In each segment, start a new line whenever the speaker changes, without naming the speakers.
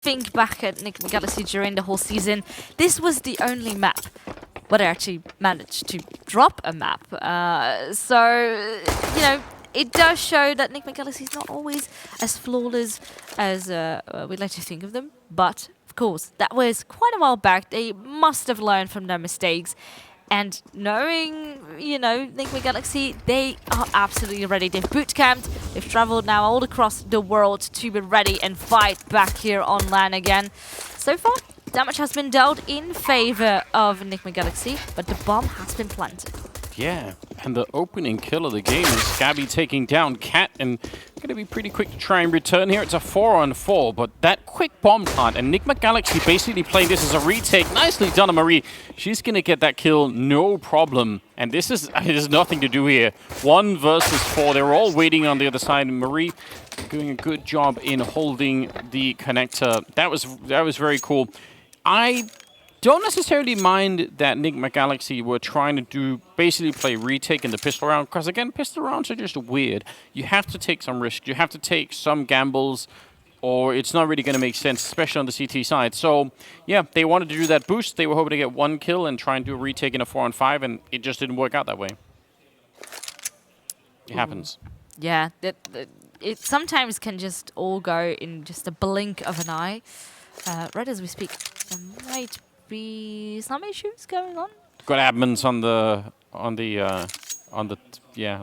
think back at Nigma Galaxy during the whole season, this was the only map where they actually managed to drop a map. So, you know, it does show that Nigma Galaxy is not always as flawless as we'd like to think of them. But, of course, that was quite a while back. They must have learned from their mistakes. And knowing, you know, Nigma Galaxy, they are absolutely ready. They've bootcamped, they've traveled now all across the world to be ready and fight back here on LAN again. So far, damage has been dealt in favor of Nigma Galaxy, but the bomb has been planted.
Yeah, and the opening kill of the game is Gabby taking down Cat, and going to be pretty quick to try and return here. It's a 4-on-4, but that quick bomb plant, and Nigma Galaxy basically playing this as a retake. Nicely done, Marie. She's going to get that kill, no problem. And this is there's nothing to do here. 1 versus 4. They're all waiting on the other side. Marie doing a good job in holding the connector. That was very cool. I don't necessarily mind that Nigma Galaxy were trying to do basically play retake in the pistol round, because again, pistol rounds are just weird. You have to take some risks, you have to take some gambles, or it's not really going to make sense, especially on the CT side. So yeah, they wanted to do that boost. They were hoping to get 1 kill and try and do a retake in a 4-on-5, and it just didn't work out that way. It happens.
Yeah, it sometimes can just all go in just a blink of an eye. Right as we speak, there might be some issues going on.
Got admins on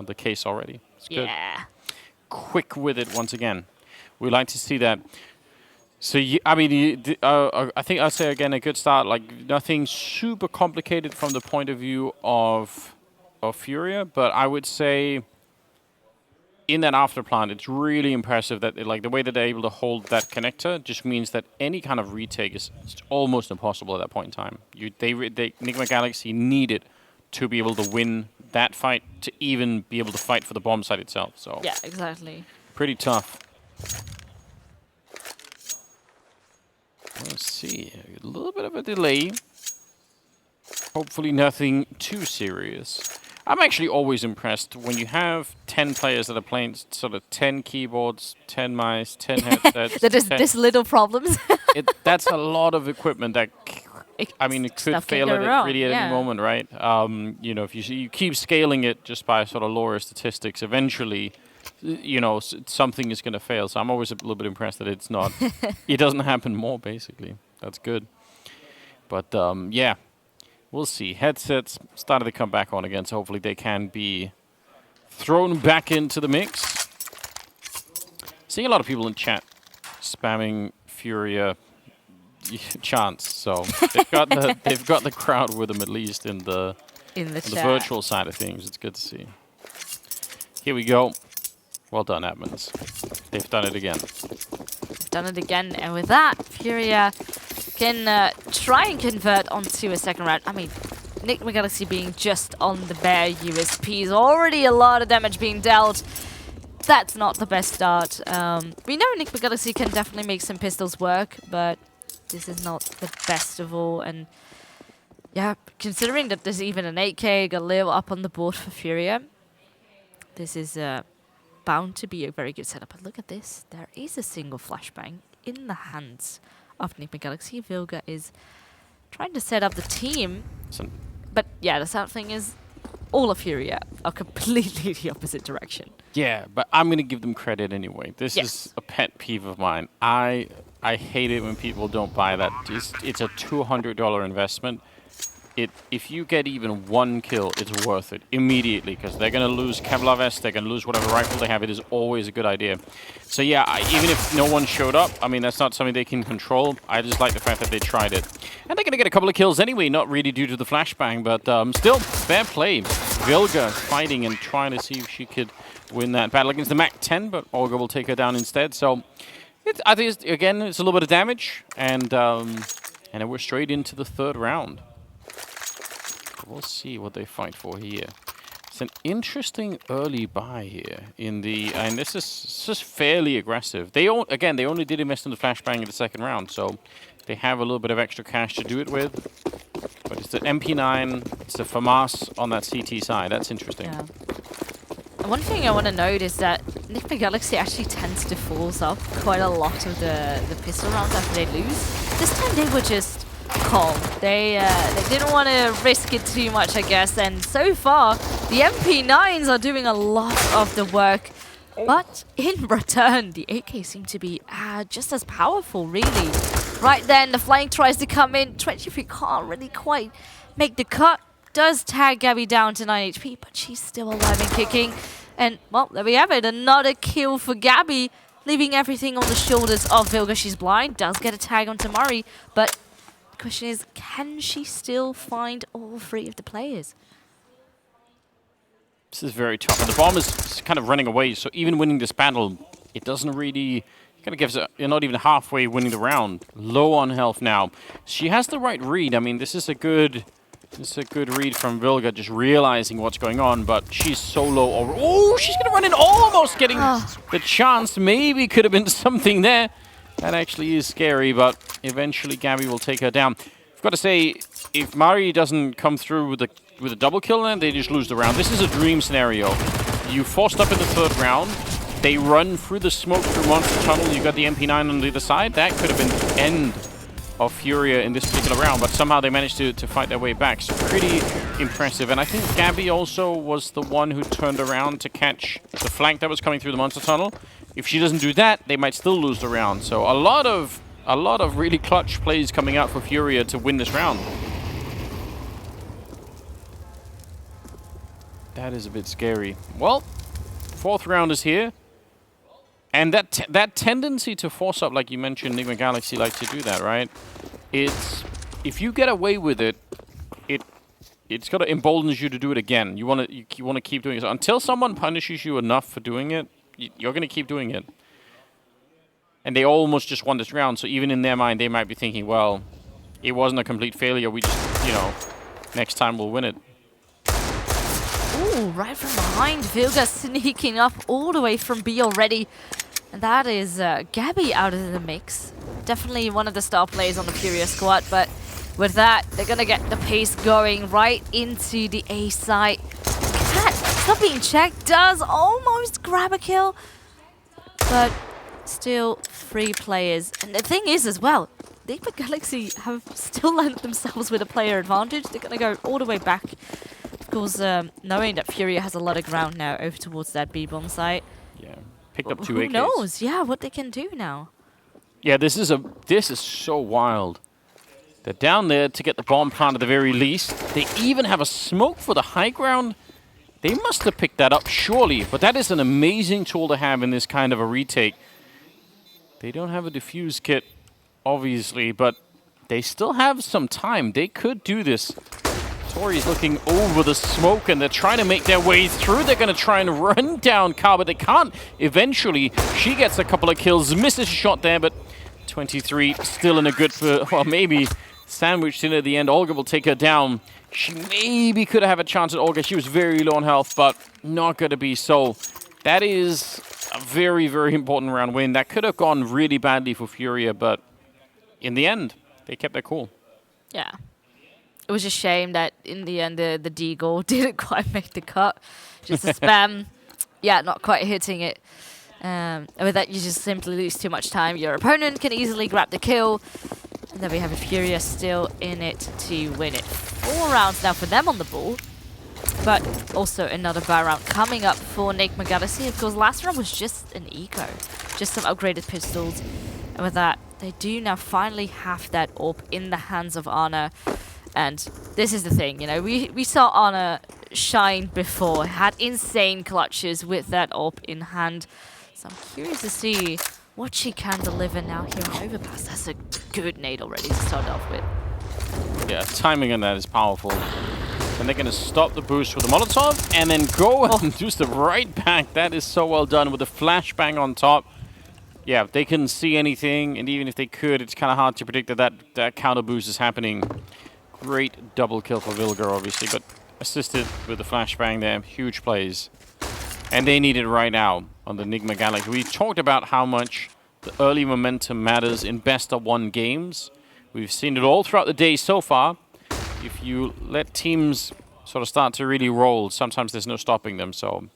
the case already. It's good.
Yeah.
Quick with it once again. We like to see that. So I think I'd say again a good start. Like nothing super complicated from the point of view of FURIA, but I would say in that after plant, it's really impressive that like the way that they're able to hold that connector just means that any kind of retake is almost impossible at that point in time. Nigma Galaxy needed to be able to win that fight to even be able to fight for the bomb site itself. So
yeah, exactly.
Pretty tough. Let's see, a little bit of a delay. Hopefully nothing too serious. I'm actually always impressed when you have 10 players that are playing sort of 10 keyboards, 10 mice, 10 headsets.
That is this little problems.
That's a lot of equipment that, I mean, it could fail at any moment, right? You know, if you keep scaling it just by sort of lower statistics, eventually, you know, something is going to fail. So I'm always a little bit impressed that it's not, it doesn't happen more, basically. That's good. But, yeah. We'll see. Headsets started to come back on again, so hopefully they can be thrown back into the mix. Seeing a lot of people in chat spamming FURIA chants, so they've got the crowd with them at least in the virtual side of things. It's good to see. Here we go. Well done, admins. They've done it again.
They've done it again, and with that, FURIA can try and convert onto a second round. I mean, Nigma Galaxy being just on the bare USPs, already a lot of damage being dealt. That's not the best start. We know Nigma Galaxy can definitely make some pistols work, but this is not the best of all. And yeah, considering that there's even an 8K Galil up on the board for FURIA, this is bound to be a very good setup. But look at this. There is a single flashbang in the hands of Nigma Galaxy. Vilga is trying to set up the team. But yeah, the sad thing is all of FURIA are completely the opposite direction.
Yeah, but I'm going to give them credit anyway. This is a pet peeve of mine. I hate it when people don't buy that. It's a $200 investment. If you get even 1 kill, it's worth it immediately, because they're going to lose Kevlar vest, they're going to lose whatever rifle they have. It is always a good idea. So yeah, even if no one showed up, I mean, that's not something they can control. I just like the fact that they tried it. And they're going to get a couple of kills anyway, not really due to the flashbang, but still, fair play. Vilga fighting and trying to see if she could win that battle against the Mac 10, but Olga will take her down instead. So I think, again, it's a little bit of damage, and we're straight into the 3rd round. We'll see what they fight for here. It's an interesting early buy here in the, and this is just fairly aggressive. They only did invest in the flashbang in the 2nd round, so they have a little bit of extra cash to do it with. But it's the MP9, it's the FAMAS on that CT side. That's interesting.
Yeah. One thing I want to note is that Nigma Galaxy actually tends to force up quite a lot of the pistol rounds after they lose. This time they were just calm. They didn't want to risk it too much, I guess. And so far, the MP9s are doing a lot of the work. But in return, the AK seem to be just as powerful, really. Right then, the flank tries to come in. 23 can't really quite make the cut. Does tag Gabby down to 9 HP, but she's still alive and kicking. And, well, there we have it. Another kill for Gabby, leaving everything on the shoulders of Vilga. She's blind, does get a tag onto Murray, but the question is, can she still find all 3 of the players?
This is very tough, and the bomb is kind of running away, so even winning this battle, it doesn't really... kind of gives you're not even halfway winning the round. Low on health now. She has the right read. I mean, this is a good read from Vilga, just realizing what's going on, but she's so low over. Oh, she's going to run in, almost getting the chance. Maybe could have been something there. That actually is scary, but eventually Gabby will take her down. I've got to say, if Mari doesn't come through with a double kill, then they just lose the round. This is a dream scenario. You forced up in the 3rd round. They run through the smoke through Monster Tunnel. You got the MP9 on the other side. That could have been the end of FURIA in this particular round, but somehow they managed to fight their way back. So pretty impressive. And I think Gabby also was the one who turned around to catch the flank that was coming through the Monster Tunnel. If she doesn't do that, they might still lose the round. So a lot of really clutch plays coming out for FURIA to win this round. That is a bit scary. Well, 4th round is here. And that tendency to force up, like you mentioned, Nigma Galaxy like to do that, right? It's if you get away with it, it's got to embolden you to do it again. You want to keep doing it. So until someone punishes you enough for doing it, you're going to keep doing it. And they almost just won this round, so even in their mind, they might be thinking, well, it wasn't a complete failure. We just, next time we'll win it.
Ooh, right from behind, Vilga sneaking up all the way from B already. And that is Gabby out of the mix. Definitely one of the star players on the FURIA squad, but with that, they're going to get the pace going right into the A site. Cat, not being checked, does almost grab a kill, but still 3 players. And the thing is as well, Nigma Galaxy have still landed themselves with a player advantage. They're going to go all the way back. Of course, knowing that FURIA has a lot of ground now over towards that B-bomb site.
Yeah, picked up 2
Who
AKs.
knows? Yeah, what they can do now.
Yeah, this is so wild. They're down there to get the bomb plant at the very least. They even have a smoke for the high ground. They must have picked that up, surely. But that is an amazing tool to have in this kind of a retake. They don't have a defuse kit, obviously, but they still have some time. They could do this. Tori's looking over the smoke, and they're trying to make their way through. They're going to try and run down Car, but they can't. Eventually, she gets a couple of kills, misses a shot there, but 23 still in a good, well, maybe sandwiched in at the end. Olga will take her down. She maybe could have a chance at Olga. She was very low on health, but not going to be so. That is a very, very important round win. That could have gone really badly for FURIA, but in the end, they kept their cool.
Yeah. It was a shame that in the end the D goal didn't quite make the cut. Just a spam. Yeah, not quite hitting it. And with that, you just simply lose too much time. Your opponent can easily grab the kill. And then we have a FURIA still in it to win it. 4 rounds now for them on the ball. But also another buy round coming up for Nigma Galaxy. Of course, last round was just an eco. Just some upgraded pistols. And with that, they do now finally have that AWP in the hands of Anna. And this is the thing, we saw Anna shine before, had insane clutches with that AWP in hand. So I'm curious to see what she can deliver now here on Overpass. That's a good nade already to start off with.
Yeah, timing on that is powerful. And they're going to stop the boost with the Molotov and then go and do the right back. That is so well done with the flashbang on top. Yeah, they couldn't see anything, and even if they could, it's kind of hard to predict that counter boost is happening. Great double kill for Vilga, obviously, but assisted with the flashbang there. Huge plays. And they need it right now on the Nigma Galaxy. We talked about how much the early momentum matters in best-of-1 games. We've seen it all throughout the day so far. If you let teams sort of start to really roll, sometimes there's no stopping them. So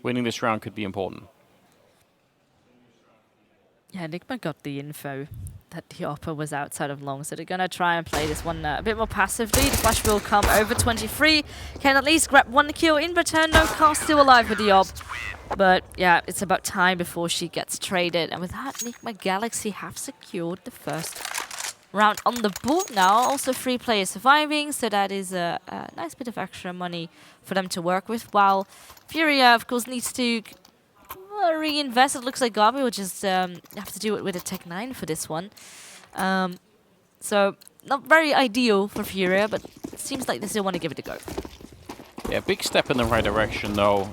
winning this round could be important.
Yeah, Nigma got the info that the Oppa was outside of long, so they're going to try and play this one a bit more passively. The flash will come over 23. Can at least grab 1 kill in return. No car still alive with the Op. But yeah, it's about time before she gets traded. And with that, Nigma Galaxy have secured the first round on the board now. Also 3 players surviving, so that is a nice bit of extra money for them to work with. While FURIA, of course, needs to reinvest. It looks like Gabi will just have to do it with a Tech 9 for this one. So not very ideal for FURIA, but it seems like they still want to give it a go.
Yeah, big step in the right direction, though.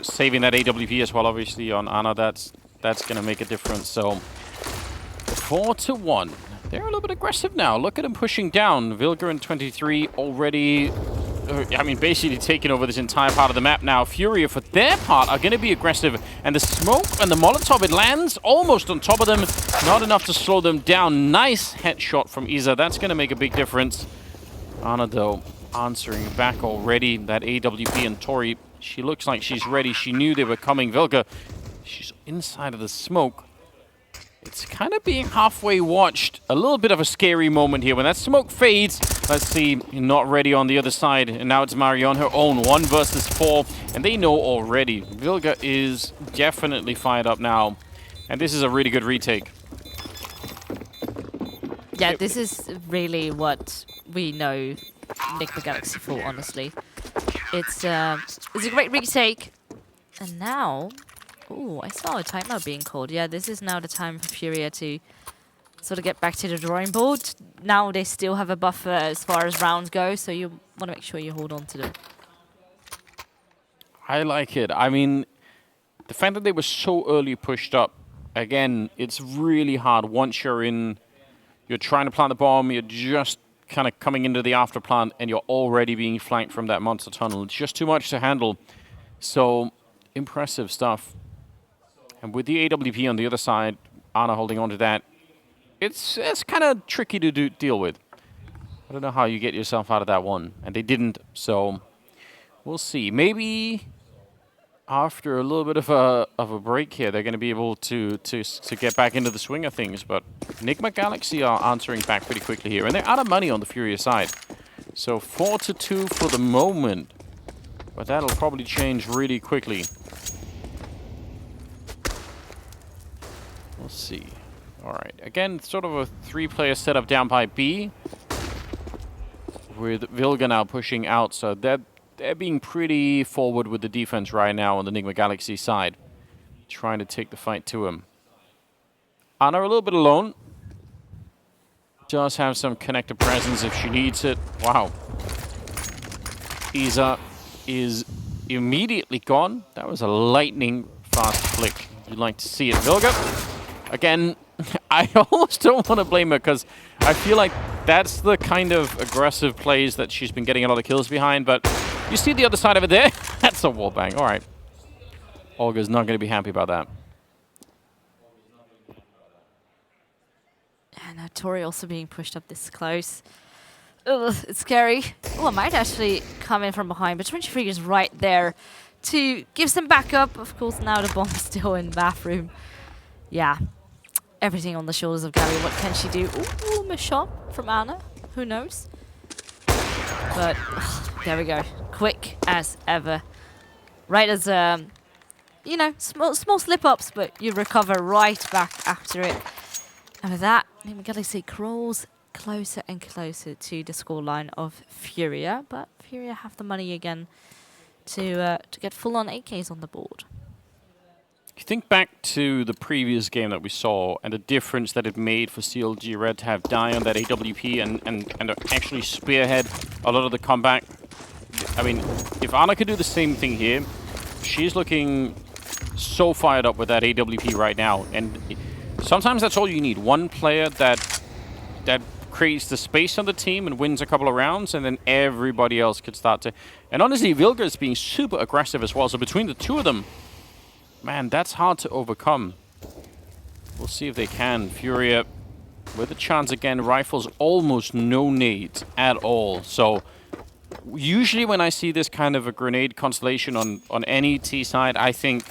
Saving that AWP as well, obviously, on Ana, that's going to make a difference. So 4-1. They're a little bit aggressive now. Look at them pushing down. Vilga and 23 already, I mean, basically taking over this entire part of the map now. FURIA, for their part, are going to be aggressive. And the smoke and the Molotov, it lands almost on top of them. Not enough to slow them down. Nice headshot from Iza. That's going to make a big difference. Ana, though, answering back already. That AWP and Tori, she looks like she's ready. She knew they were coming. Vilga, she's inside of the smoke. It's kind of being halfway watched. A little bit of a scary moment here. When that smoke fades, let's see, not ready on the other side. And now it's Mari on her own, 1 versus 4. And they know already. Vilga is definitely fired up now. And this is a really good retake.
Yeah, this is really what we know Nigma Galaxy for, honestly. It's a great retake. And now... Ooh, I saw a timeout being called. Yeah, this is now the time for FURIA to sort of get back to the drawing board. Now they still have a buffer as far as rounds go, so you want to make sure you hold on to them.
I like it. I mean, the fact that they were so early pushed up, again, it's really hard once you're in, you're trying to plant the bomb, you're just kind of coming into the after plant, and you're already being flanked from that monster tunnel. It's just too much to handle. So, impressive stuff. And with the AWP on the other side, Ana holding on to that, it's kind of tricky to deal with. I don't know how you get yourself out of that one. And they didn't, so we'll see. Maybe after a little bit of a break here, they're going to be able to get back into the swing of things. But Nigma Galaxy are answering back pretty quickly here. And they're out of money on the FURIA side. So 4-2 for the moment. But that'll probably change really quickly. We'll see. All right. Again, sort of a 3-player setup down by B. With Vilga now pushing out. So they're being pretty forward with the defense right now on the Nigma Galaxy side. Trying to take the fight to him. Ana a little bit alone. Does have some connector presence if she needs it. Wow. Iza is immediately gone. That was a lightning fast flick. You'd like to see it. Vilga. Again, I almost don't want to blame her because I feel like that's the kind of aggressive plays that she's been getting a lot of kills behind. But you see the other side of it there? That's a wallbang. All right. Olga's not going to be happy about that.
And Tori also being pushed up this close. Ugh, it's scary. Oh, I might actually come in from behind, but 23 is right there to give some backup. Of course, now the bomb's still in the bathroom. Yeah. Everything on the shoulders of Gabby. What can she do? Ooh, a shot from Ana. Who knows? But there we go. Quick as ever. Right as, you know, small slip-ups, but you recover right back after it. And with that, Nigma Galaxy crawls closer and closer to the scoreline of FURIA. But FURIA have the money again to get full-on AKs on the board.
You think back to the previous game that we saw and the difference that it made for CLG Red to have Die on that AWP and actually spearhead a lot of the comeback. I mean, if Ana could do the same thing here, she's looking so fired up with that AWP right now. And sometimes that's all you need. One player that creates the space on the team and wins a couple of rounds, and then everybody else could start to... And honestly, Vilga is being super aggressive as well. So between the two of them, man, that's hard to overcome. We'll see if they can. FURIA with a chance again. Rifles almost no nades at all. So Usually when I see this kind of a grenade constellation on any T side, I think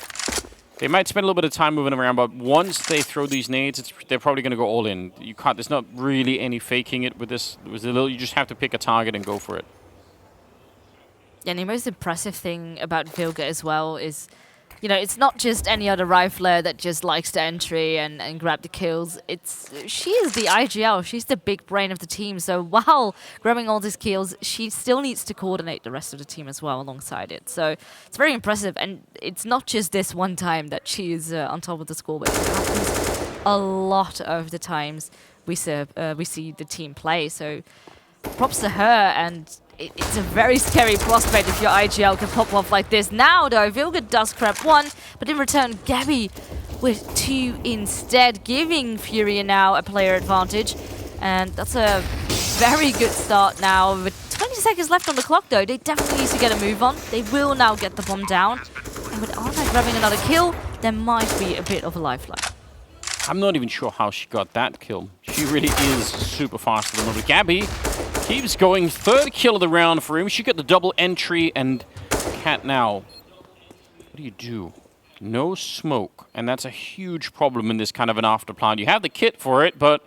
they might spend a little bit of time moving around, but once they throw these nades, they're probably going to go all in. You can't. There's not really any faking it with this. You just have to pick a target and go for it.
Yeah, and the most impressive thing about Vilga as well is, you know, it's not just any other rifler that just likes to entry and grab the kills. She is the IGL. She's the big brain of the team. So while grabbing all these kills, she still needs to coordinate the rest of the team as well alongside it. So it's very impressive. And it's not just this one time that she is on top of the score, but it happens a lot of the times we see the team play. So props to her, and it's a very scary prospect if your IGL can pop off like this. Now, though, Vilga does grab one, but in return, Gabby with two instead, giving FURIA now a player advantage. And that's a very good start now. With 20 seconds left on the clock, though, they definitely need to get a move on. They will now get the bomb down. And with Arna grabbing another kill, there might be a bit of a lifeline.
I'm not even sure how she got that kill. She really is super fast at the moment. Gabby keeps going. Third kill of the round for him. She got the double entry, and Cat now. What do you do? No smoke, and that's a huge problem in this kind of an afterplan. You have the kit for it, but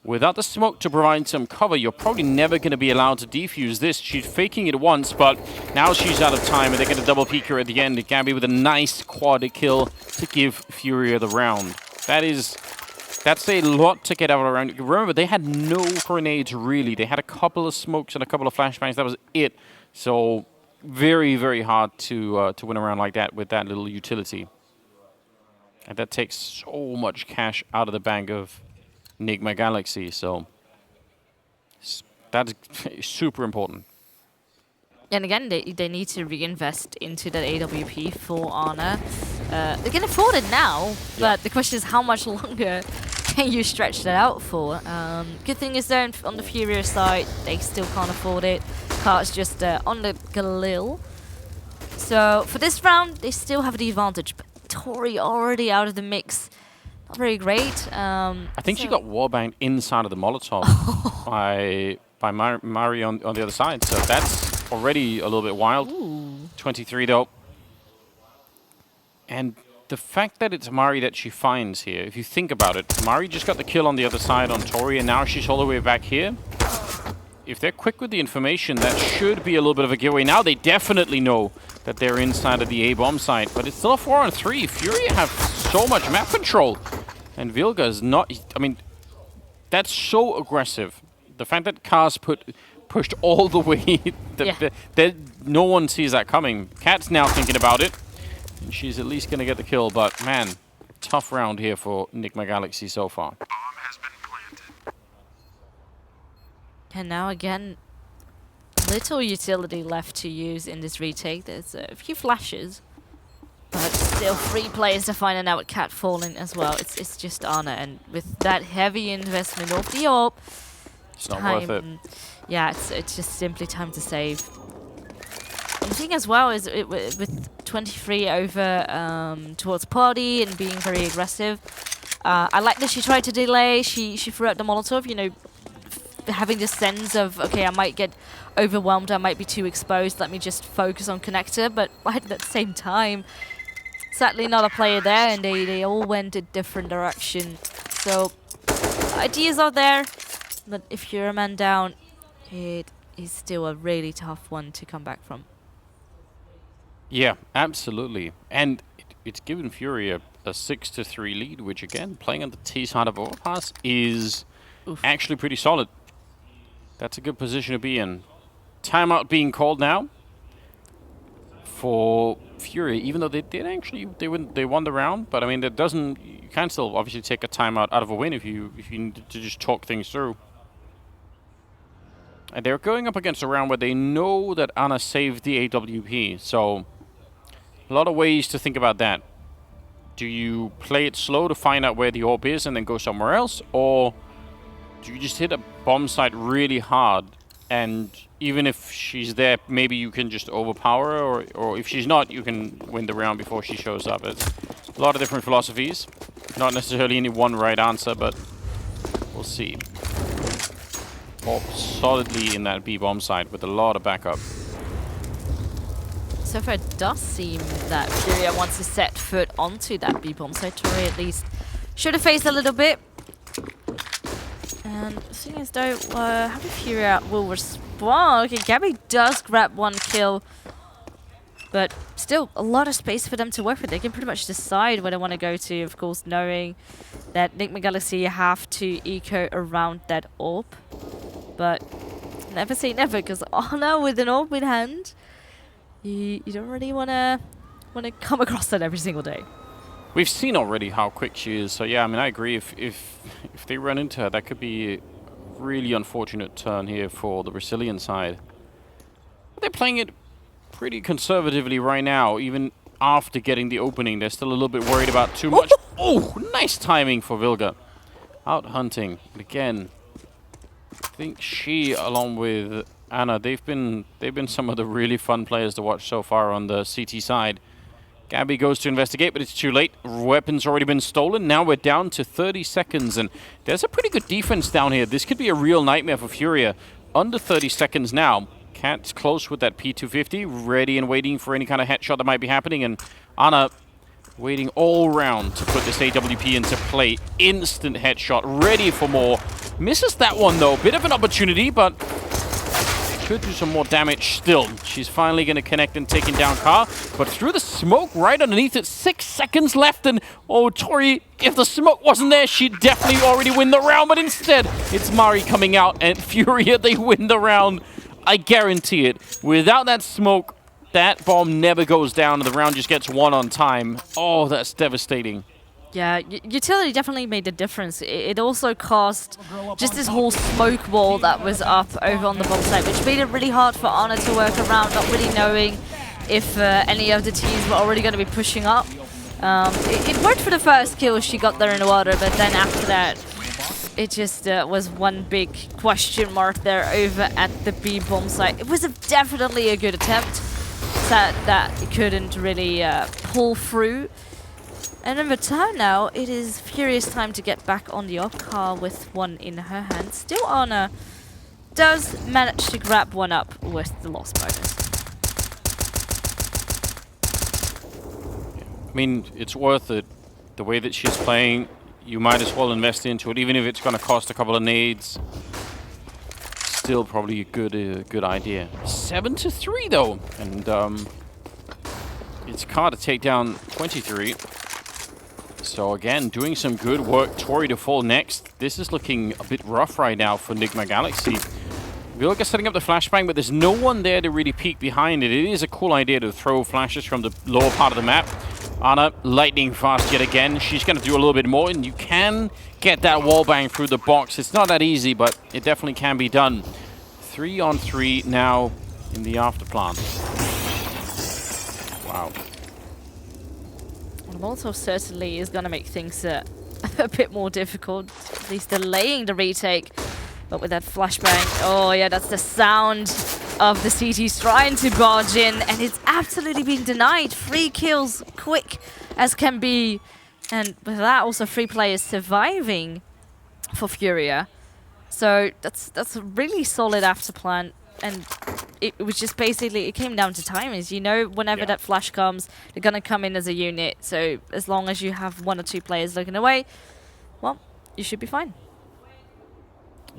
without the smoke to provide some cover, you're probably never going to be allowed to defuse this. She's faking it once, but now she's out of time, and they're going to double peek her at the end. Gabby with a nice quad kill to give FURIA the round. That's a lot to get out around. Remember, they had no grenades, really. They had a couple of smokes and a couple of flashbangs. That was it. So very, very hard to win around like that with that little utility. And that takes so much cash out of the bank of Nigma Galaxy. So that's super important.
And again, they need to reinvest into that AWP for Arna. They can afford it now, but the question is how much longer can you stretch that out for? Good thing is though, on the FURIA side, they still can't afford it. Cart's just on the Galil. So for this round, they still have the advantage, but Tori already out of the mix. Not very great.
I think she got wallbanged inside of the Molotov by Mari on the other side. So that's already a little bit wild.
Ooh.
23 though. And the fact that it's Mari that she finds here, if you think about it, Mari just got the kill on the other side on Tori, and now she's all the way back here. If they're quick with the information, that should be a little bit of a giveaway. Now they definitely know that they're inside of the A-bomb site, but it's still a 4-on-3. FURIA have so much map control, and Vilga is not... I mean, that's so aggressive. The fact that Kaz pushed all the way, no one sees that coming. Cat's now thinking about it. And she's at least going to get the kill, but man, tough round here for Nigma Galaxy so far.
Bomb has been planted.
And now again, little utility left to use in this retake. There's a few flashes, but still 3 players to find an out with Cat falling as well. It's just Arna, and with that heavy investment of the AWP,
It's not worth it.
Yeah, it's just simply time to save. And the thing as well is with 23 over towards Party and being very aggressive. I like that she tried to delay. She threw out the Molotov, you know, having this sense of, okay, I might get overwhelmed, I might be too exposed, let me just focus on connector. But right at the same time, sadly not a player there, and they all went a different direction. So ideas are there, but if you're a man down, it is still a really tough one to come back from.
Yeah, absolutely. And it's given FURIA a 6-3 lead, which again, playing on the T side of Overpass is actually pretty solid. That's a good position to be in. Timeout being called now for FURIA, even though they did actually, they won the round. But I mean, that doesn't, you can still obviously take a timeout out of a win if you need to just talk things through. And they're going up against a round where they know that Anna saved the AWP, so a lot of ways to think about that. Do you play it slow to find out where the orb is and then go somewhere else? Or do you just hit a bomb site really hard, and even if she's there, maybe you can just overpower her, or if she's not, you can win the round before she shows up? It's a lot of different philosophies. Not necessarily any one right answer, but we'll see. Orb solidly in that B bomb site with a lot of backup.
so far it does seem that Furia wants to set foot onto that B-bomb, so Tori at least should have faced a little bit. And seeing as though how do Furia will respond? Okay, Gabby does grab one kill, but still a lot of space for them to work with. They can pretty much decide where they want to go to, of course, knowing that Nigma Galaxy have to eco around that orb. But never say never, because Ana with an orb in hand, you don't really want to come across that every single day.
We've seen already how quick she is, so yeah, I mean, I agree. If they run into her, that could be a really unfortunate turn here for the Brazilian side. But they're playing it pretty conservatively right now, even after getting the opening. They're still a little bit worried about too much. Oh, nice timing for Vilga. Out hunting. But again, I think she, along with Anna, they've been some of the really fun players to watch so far on the CT side. Gabby goes to investigate, but it's too late. Weapons already been stolen. Now we're down to 30 seconds, and there's a pretty good defense down here. This could be a real nightmare for Furia. Under 30 seconds now. Cat's close with that P250, ready and waiting for any kind of headshot that might be happening, and Anna waiting all round to put this AWP into play. Instant headshot, ready for more. Misses that one though. Bit of an opportunity, but could do some more damage still. She's finally going to connect and taking down Car, but through the smoke right underneath it. 6 seconds left, and oh, Tori, if the smoke wasn't there, she'd definitely already win the round, but instead, it's Mari coming out, and Furia, they win the round. I guarantee it. Without that smoke, that bomb never goes down, and the round just gets won on time. Oh, that's devastating.
Yeah, utility definitely made a difference. It also caused just this whole smoke wall that was up over on the bomb site, which made it really hard for Anna to work around, not really knowing if any of the teams were already going to be pushing up. It worked for the first kill. She got there in the water, but then after that, it just was one big question mark there over at the B bomb site. It was definitely a good attempt that it couldn't really pull through. And in return now, it is Furia's time to get back on the op car with one in her hand. Still Anna does manage to grab one up with the loss bonus.
I mean, it's worth it. The way that she's playing, you might as well invest into it, even if it's going to cost a couple of nades. Still probably a good idea. 7-3 though, and it's Car to take down 23. So again, doing some good work. Tori to fall next. This is looking a bit rough right now for Nigma Galaxy. Vilga setting up the flashbang, but there's no one there to really peek behind it. It is a cool idea to throw flashes from the lower part of the map. Anna, lightning fast yet again. She's going to do a little bit more, and you can get that wall bang through the box. It's not that easy, but it definitely can be done. 3-on-3 now in the after plant. Wow.
Molotov certainly is going to make things a bit more difficult, at least delaying the retake. But with that flashbang, oh yeah, that's the sound of the CTs trying to barge in, and it's absolutely being denied. 3 kills, quick as can be. And with that, also 3 players surviving for Furia. So that's a really solid after plan. And it was just basically, it came down to timings. You know, whenever that flash comes, they're going to come in as a unit. So as long as you have 1 or 2 players looking away, well, you should be fine.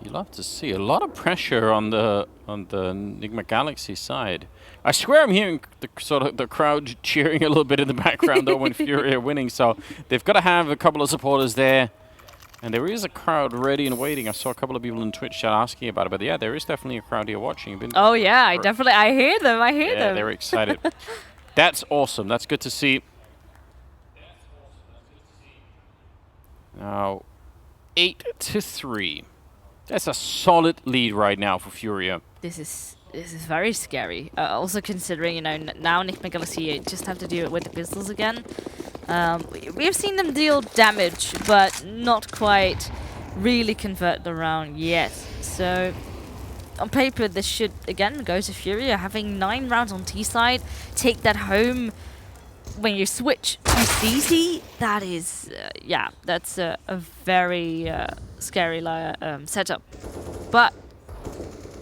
You love to see a lot of pressure on the Nigma Galaxy side. I swear I'm hearing the crowd cheering a little bit in the background though when Furia are winning. So they've got to have a couple of supporters there. And there is a crowd ready and waiting. I saw a couple of people in Twitch chat asking about it, but yeah, there is definitely a crowd here watching.
Oh yeah, I hear them. I hear them.
Yeah, they're excited. That's awesome. That's good to see. Now, 8-3. That's a solid lead right now for Furia.
This is very scary. Also considering, you know, now Nigma Galaxy just have to deal with the pistols again. We have seen them deal damage, but not quite really convert the round yet. So on paper, this should again go to Furia, having 9 rounds on T side. Take that home. When you switch to CT, that is, yeah, that's a very scary setup. But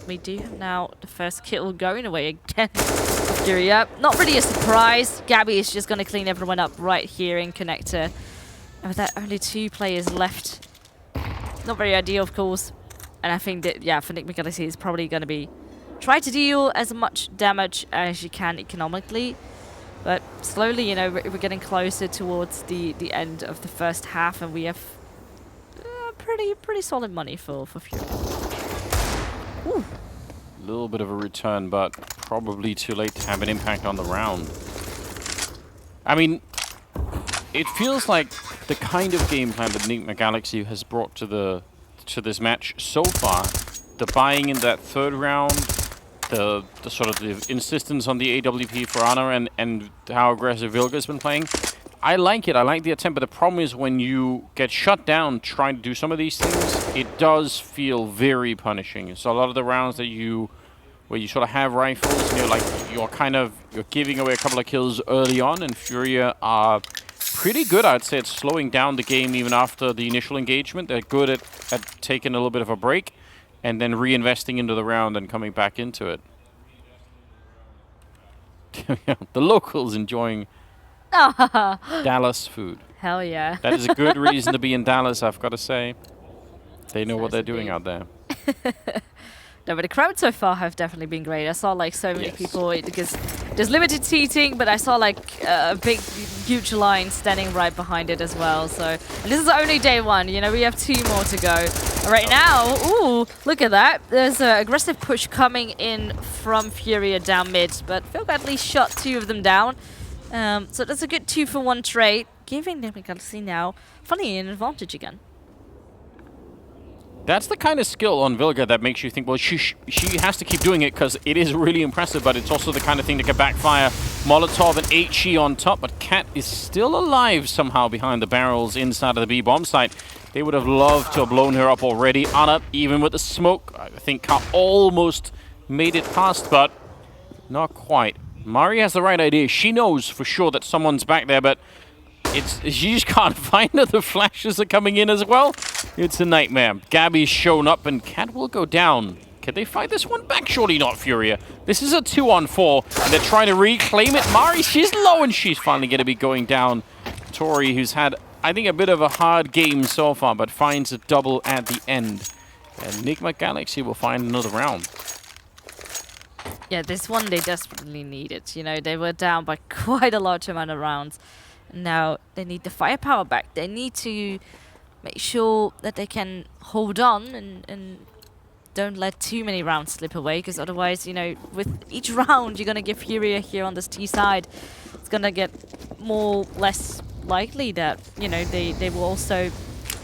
we do have now the first kill going away again. Of FURIA. Not really a surprise. Gabby is just going to clean everyone up right here in connector. And with that, only 2 players left. Not very ideal, of course. And I think that, yeah, for Nigma Galaxy, it's probably going to be try to deal as much damage as you can economically. But slowly, you know, we're getting closer towards the end of the first half, and we have pretty solid money for FURIA. Ooh.
A little bit of a return, but probably too late to have an impact on the round. I mean, it feels like the kind of game plan that Nigma Galaxy has brought to this match so far, the buying in that 3rd round, the sort of the insistence on the AWP for Ana, and how aggressive Vilga's been playing. I like it. I like the attempt, but the problem is when you get shut down trying to do some of these things, it does feel very punishing. So a lot of the rounds that where you sort of have rifles, and you're giving away a couple of kills early on, and FURIA are pretty good, I'd say, at slowing down the game even after the initial engagement. They're good at taking a little bit of a break and then reinvesting into the round and coming back into it. The locals enjoying Dallas food.
Hell yeah.
That is a good reason to be in Dallas, I've got to say. They know what they're doing out there.
No, but the crowd so far have definitely been great. I saw like so many people, because there's limited seating, but I saw like a big, huge line standing right behind it as well. So, and this is only day 1. You know, we have 2 more to go. Right now, ooh, look at that. There's an aggressive push coming in from FURIA down mid, but Vilga at least shot 2 of them down. So that's a good 2-for-1 trade, giving Nigma Galaxy now finally an advantage again.
That's the kind of skill on Vilga that makes you think, well, she has to keep doing it because it is really impressive, but it's also the kind of thing that can backfire. Molotov and HE on top, but Cat is still alive somehow behind the barrels inside of the B bomb site. They would have loved to have blown her up already. Ana, even with the smoke, I think Cat almost made it past, but not quite. Mari has the right idea. She knows for sure that someone's back there, but she just can't find her. The flashes are coming in as well. It's a nightmare. Gabby's shown up, and Cat will go down. Can they fight this one back? Surely not, FURIA. This is a 2-on-4, and they're trying to reclaim it. Mari, she's low, and she's finally going to be going down. Tori, who's had, I think, a bit of a hard game so far, but finds a double at the end. And Nigma Galaxy will find another round.
Yeah, this one they desperately need it. You know, they were down by quite a large amount of rounds. Now they need the firepower back. They need to make sure that they can hold on and don't let too many rounds slip away, because otherwise, you know, with each round you're going to give FURIA here on this T side, it's going to get less likely that, you know, they will also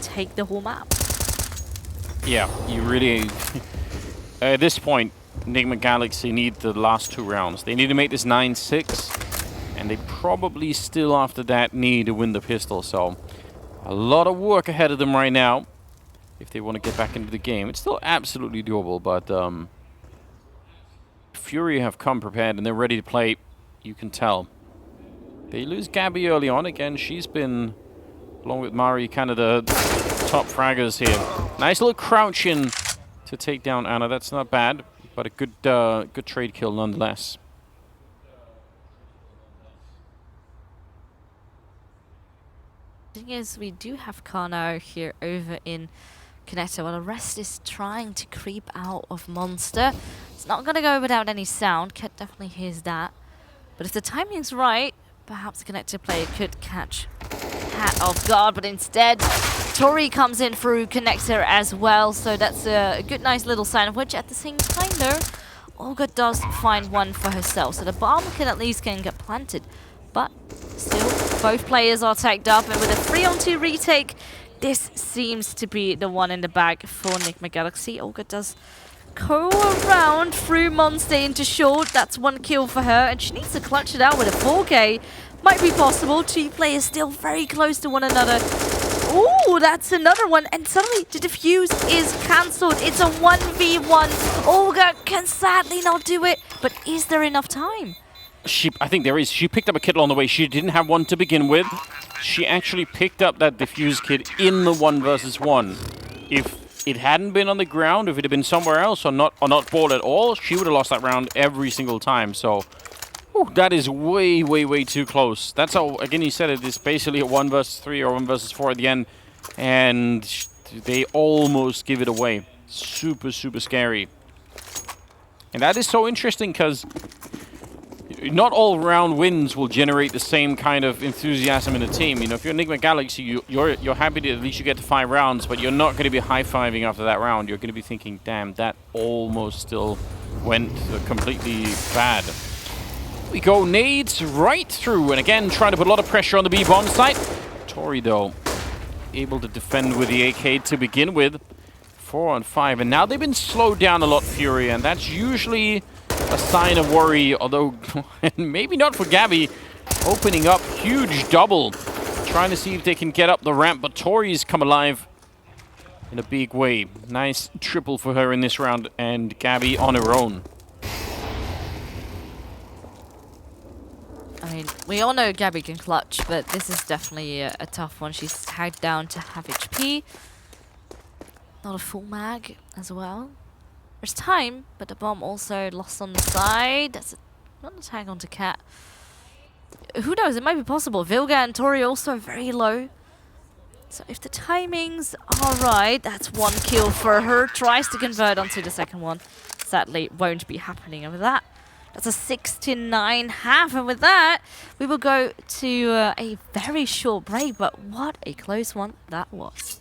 take the whole map.
Yeah, you really... at this point, Nigma Galaxy need the last 2 rounds. They need to make this 9-6. And they probably still, after that, need to win the pistol. So, a lot of work ahead of them right now if they want to get back into the game. It's still absolutely doable, but FURIA have come prepared and they're ready to play. You can tell. They lose Gabby early on. Again, she's been, along with Mari, kind of the top fraggers here. Nice little crouch in to take down Ana. That's not bad, but a good trade kill nonetheless.
The thing is, we do have Kano here over in connector, while the rest is trying to creep out of Monster. It's not going to go without any sound. Ket definitely hears that. But if the timing's right, perhaps the connector player could catch Cat off guard, but instead Tori comes in through connector as well, so that's a good, nice little sign of which at the same time though, Olga does find one for herself, so the bomb can at least get planted. But still, both players are tagged up, and with a 3-on-2 retake, this seems to be the one in the bag for Nigma Galaxy. Olga does go around through Monster into short. That's 1 kill for her, and she needs to clutch it out with a 4K. Might be possible. 2 players still very close to one another. Ooh, that's another one, and suddenly the defuse is cancelled. It's a 1v1. Olga can sadly not do it, but is there enough time?
I think there is. She picked up a kit on the way. She didn't have one to begin with. She actually picked up that defuse kit in the 1v1. If it hadn't been on the ground, if it had been somewhere else or not ball at all, she would have lost that round every single time. So Ooh, that is way, way, way too close. That's how, again, you said it, it's basically a 1 versus 3 or 1 versus 4 at the end. And they almost give it away. Super, super scary. And that is so interesting because not all round wins will generate the same kind of enthusiasm in a team. You know, if you're Nigma Galaxy, you're happy that at least you get to 5 rounds, but you're not going to be high-fiving after that round. You're going to be thinking, damn, that almost still went completely bad. We go nades right through, and again, trying to put a lot of pressure on the B-bomb site. Tori, though, able to defend with the AK to begin with. 4 on 5, and now they've been slowed down a lot, FURIA, and that's usually a sign of worry, although maybe not for Gabby. Opening up, huge double. Trying to see if they can get up the ramp, but Tori's come alive in a big way. Nice triple for her in this round, and Gabby on her own.
I mean, we all know Gabby can clutch, but this is definitely a tough one. She's tagged down to half HP. Not a full mag as well. There's time, but the bomb also lost on the side. That's not a tag onto Cat. Who knows? It might be possible. Vilga and Tori also very low. So if the timings are right, that's 1 kill for her. Tries to convert onto the second one. Sadly, it won't be happening over that. That's a 6-9 half, and with that, we will go to a very short break. But what a close one that was.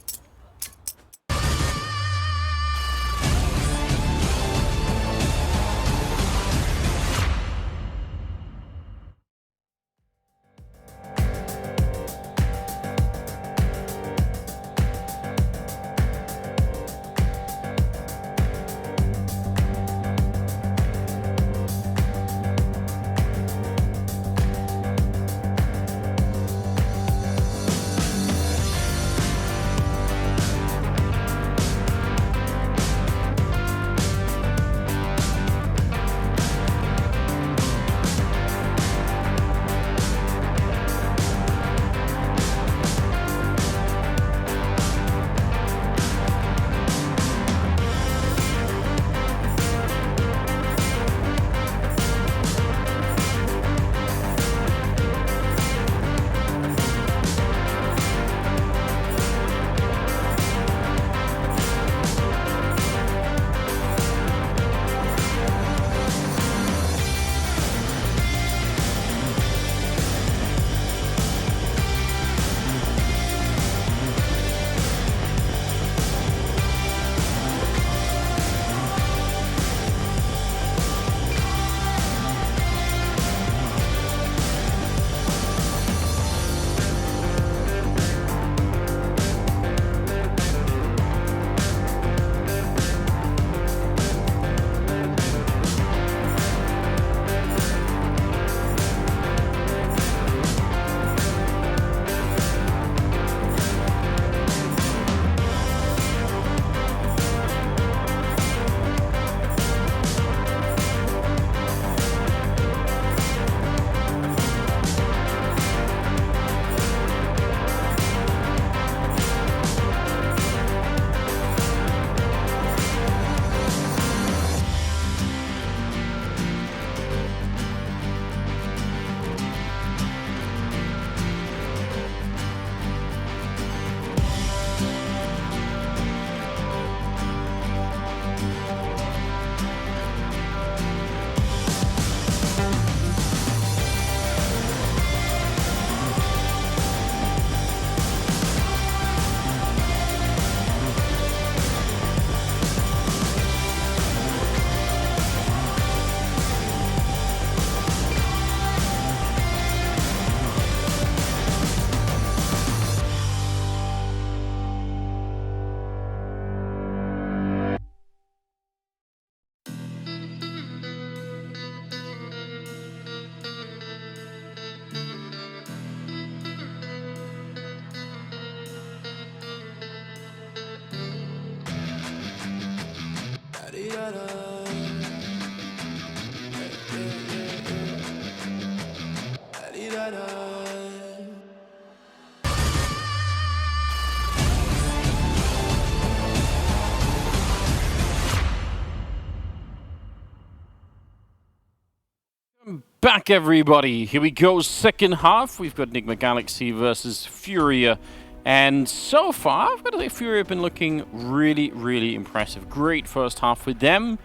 back, everybody. Here we go, second half. We've got Nigma Galaxy versus FURIA. And so far, I've got to say, FURIA have been looking really, really impressive. Great first half with them.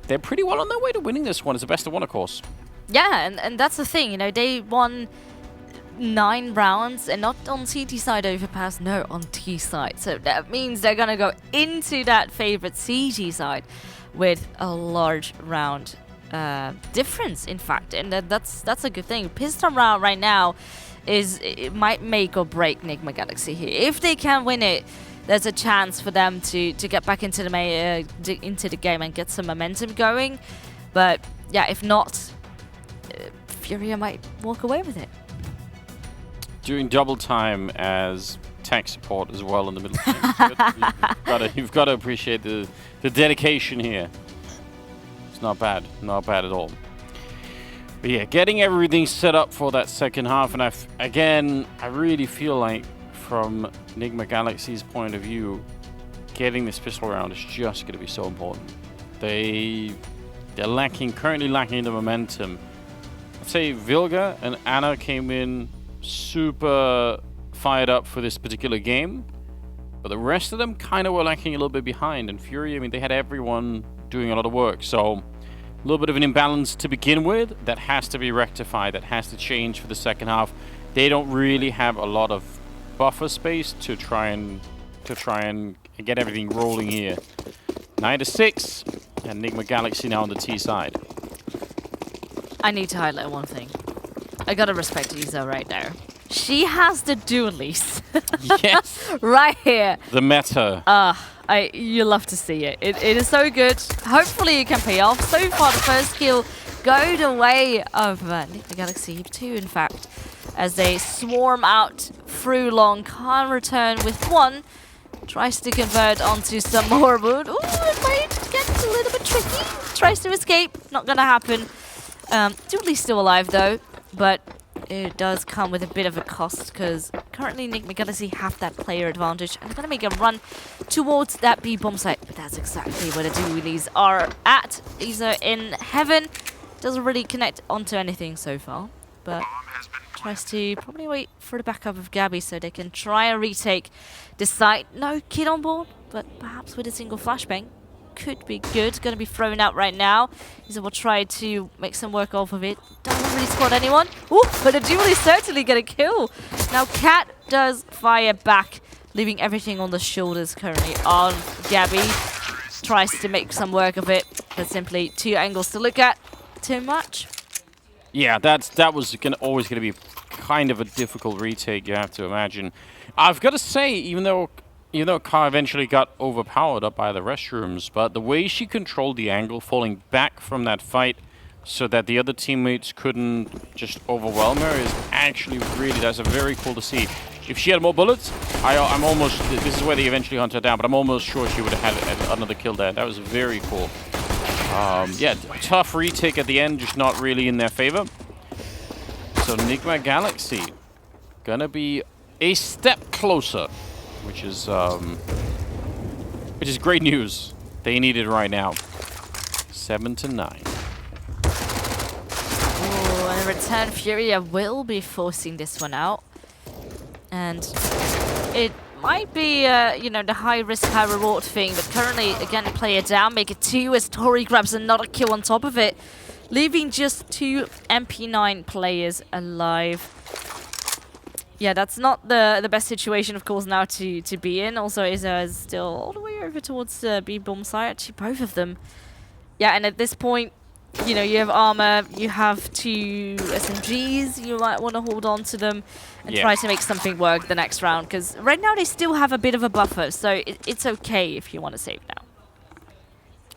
They're pretty well on their way to winning this one. It's a best of one, of course.
Yeah, and that's the thing. You know, they won 9 rounds, and not on CT side Overpass, no, on T side. So that means they're going to go into that favorite CT side with a large round difference, in fact, and that's a good thing. Piston round right now it might make or break Nigma Galaxy here. If they can win it, there's a chance for them to get back into the game and get some momentum going. But yeah, if not, FURIA might walk away with it.
Doing double time as tech support as well in the middle of things. You've got to appreciate the dedication here. It's not bad at all. But yeah, getting everything set up for that second half, and I really feel like from Nigma Galaxy's point of view, getting this pistol round is just going to be so important. They're currently lacking the momentum. I'd say Vilga and Anna came in super fired up for this particular game, but the rest of them kind of were lacking a little bit behind. And FURIA, I mean, they had everyone doing a lot of work, so a little bit of an imbalance to begin with that has to be rectified, that has to change for the second half. They don't really have a lot of buffer space to try and get everything rolling here. 9-6, and Nigma Galaxy now on the T side.
I need to highlight one thing. I gotta respect Isa right now. She has the dualies.
Yes.
Right here.
The meta.
You love to see it. It is so good. Hopefully it can pay off. So far, the first kill go the way of Nigma Galaxy 2, in fact, as they swarm out through long, can't return with one. Tries to convert onto some more wood. Ooh, it might get a little bit tricky. Tries to escape. Not gonna happen. Dualies still alive, though, but it does come with a bit of a cost, because currently Nigma Galaxy have that player advantage and they're going to make a run towards that B bomb site. But that's exactly where the dualies are at. These are in heaven. Doesn't really connect onto anything so far, but tries to probably wait for the backup of Gabby so they can try and retake this site. No kid on board, but perhaps with a single flashbang. Could be good. Going to be thrown out right now. Isa will try to make some work off of it. Doesn't really spot anyone. Ooh, but the duel is certainly going to kill. Now Cat does fire back, leaving everything on the shoulders currently on Gabby. Tries to make some work of it, but simply 2 angles to look at. Too much.
Yeah, that was always going to be kind of a difficult retake, you have to imagine. I've got to say, even though Car eventually got overpowered up by the restrooms, but the way she controlled the angle, falling back from that fight so that the other teammates couldn't just overwhelm her, is actually that's very cool to see. If she had more bullets, I'm almost, this is where they eventually hunt her down, but I'm almost sure she would have had another kill there. That was very cool. Yeah, tough retake at the end, just not really in their favor. So Nigma Galaxy gonna be a step closer, which is great news. They need it right now. 7-9.
Oh, and in return, FURIA will be forcing this one out, and it might be, the high risk, high reward thing. But currently, again, player down, make it 2 as Tori grabs another kill on top of it, leaving just 2 MP9 players alive. Yeah, that's not the best situation, of course, now to be in. Also, Isa is still all the way over towards the B bomb site. Actually, both of them. Yeah, and at this point, you have armor, you have 2 SMGs. You might want to hold on to them and try to make something work the next round, because right now they still have a bit of a buffer, so it's okay if you want to save now.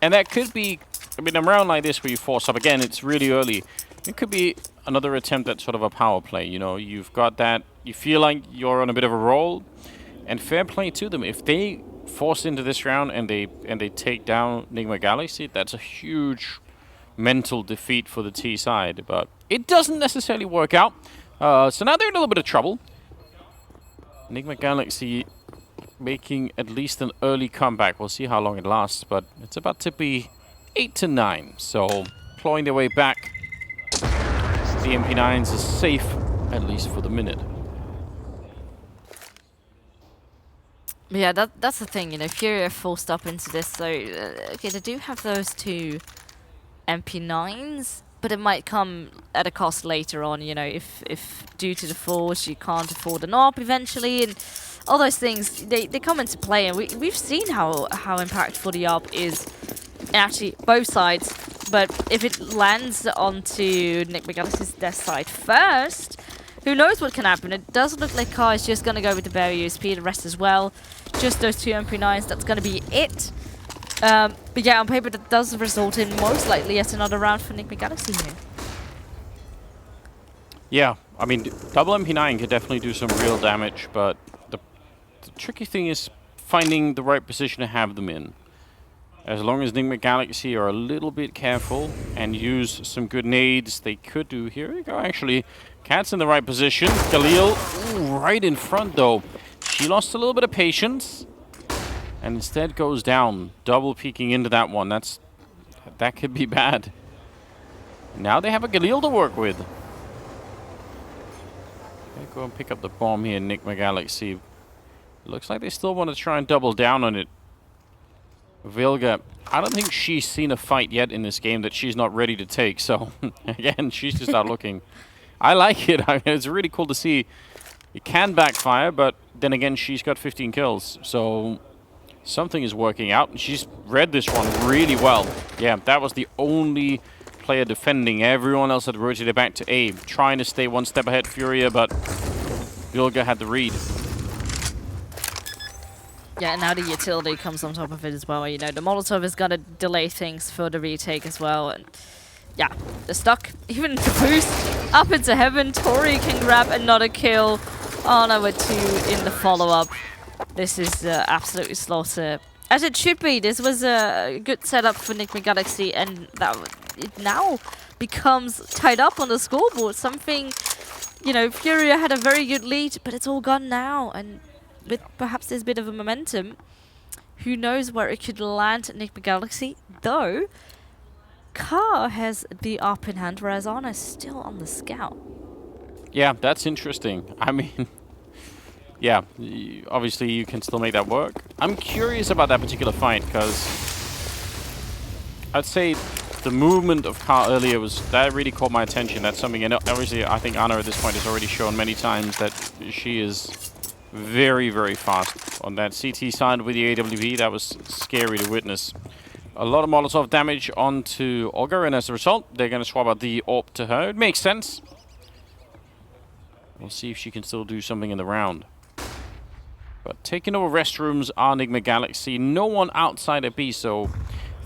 And that could be, I mean, a round like this where you force up again, it's really early. It could be another attempt at sort of a power play. You've got that. You feel like you're on a bit of a roll, and fair play to them. If they force into this round and they take down Nigma Galaxy, that's a huge mental defeat for the T side. But it doesn't necessarily work out. So now they're in a little bit of trouble. Nigma Galaxy making at least an early comeback. We'll see how long it lasts, but it's about to be 8-9. So clawing their way back. the MP9s are safe, at least for the minute.
Yeah, that's the thing, you know, FURIA are forced up into this, so, okay, they do have those two MP9s, but it might come at a cost later on, you know, if due to the force you can't afford an ARP eventually, and all those things, they come into play, and we've seen how impactful the ARP is, actually, both sides, but if it lands onto Nigma Galaxy's death side first, who knows what can happen. It does look like Car is just going to go with the barrier USP, the rest as well. Just those two MP9s, that's going to be it. But yeah, on paper that does result in most likely yet another round for Nigma Galaxy here.
Yeah, I mean, double MP9 could definitely do some real damage, but the tricky thing is finding the right position to have them in. As long as Nigma Galaxy are a little bit careful and use some good nades, they could do. Here we go, actually. Cat's in the right position. Galil, right in front, though. She lost a little bit of patience and instead goes down, double peeking into that one. That could be bad. Now they have a Galil to work with. Okay, go and pick up the bomb here, Nigma Galaxy. Looks like they still want to try and double down on it. Vilga, I don't think she's seen a fight yet in this game that she's not ready to take. So, again, she's just out looking. I like it. I mean, it's really cool to see. It can backfire, but then again, she's got 15 kills. So, something is working out. And she's read this one really well. Yeah, that was the only player defending. Everyone else had rotated back to A, trying to stay one step ahead FURIA, but Vilga had the read.
Yeah, and now the utility comes on top of it as well. You know, the Molotov is going to delay things for the retake as well. And yeah, they're stuck. Even the boost up into heaven. Tori can grab another kill. Ana with 2 in the follow-up. This is absolutely slaughter. As it should be. This was a good setup for Nigma Galaxy, and that it now becomes tied up on the scoreboard. Something, you know, FURIA had a very good lead, but it's all gone now. And with perhaps this bit of a momentum, who knows where it could land at Nigma Galaxy, though Car has the ARP in hand, whereas Ana is still on the scout.
Yeah, that's interesting. I mean, yeah, obviously you can still make that work. I'm curious about that particular fight, because I'd say the movement of Car earlier that really caught my attention. That's something, and obviously I think Ana at this point has already shown many times that she is very, very fast. On that CT side with the AWP, that was scary to witness. A lot of Molotov damage onto Olga, and as a result, they're going to swap out the AWP to her. It makes sense. We'll see if she can still do something in the round. But taking over restrooms are Nigma Galaxy. No one outside of B, so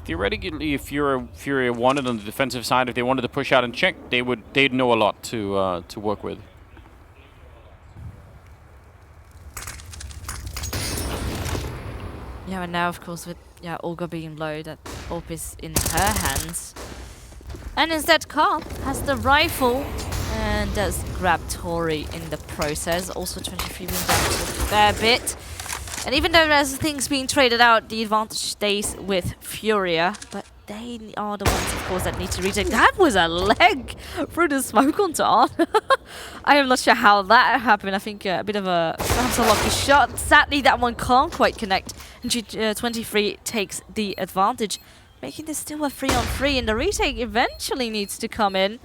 theoretically, if FURIA wanted on the defensive side, if they wanted to push out and check, they'd know a lot to work with.
Yeah, and now, of course, with Olga being low, that AWP is in her hands. And instead, Car has the rifle and does grab Tori in the process. Also, 23 being down to a fair bit. And even though there's things being traded out, the advantage stays with FURIA. But they are the ones, of course, that need to retake. That was a leg through the smoke onto Ana. I am not sure how that happened. I think a bit of perhaps a lucky shot. Sadly, that one can't quite connect. And 23 takes the advantage, making this still a 3-on-3. And the retake eventually needs to come in.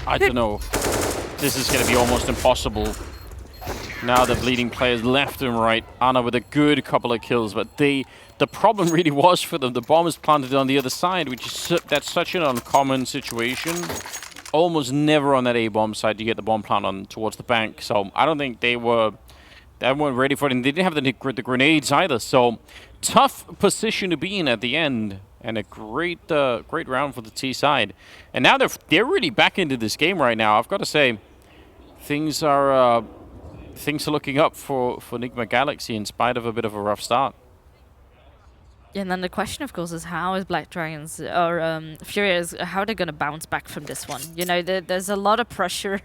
I don't know. This is going to be almost impossible. Now the bleeding players left and right. Ana with a good couple of kills, but the problem really was for them. The bomb is planted on the other side, which is that's such an uncommon situation. Almost never on that A bomb side you get the bomb plant on towards the bank. So I don't think they weren't ready for it, and they didn't have the grenades either. So tough position to be in at the end, and a great round for the T side. And now they're really back into this game right now. I've got to say, things are looking up for Nigma Galaxy in spite of a bit of a rough start.
Yeah, and then the question, of course, is how is Black Dragons or FURIA, how they're going to bounce back from this one? You know, there's a lot of pressure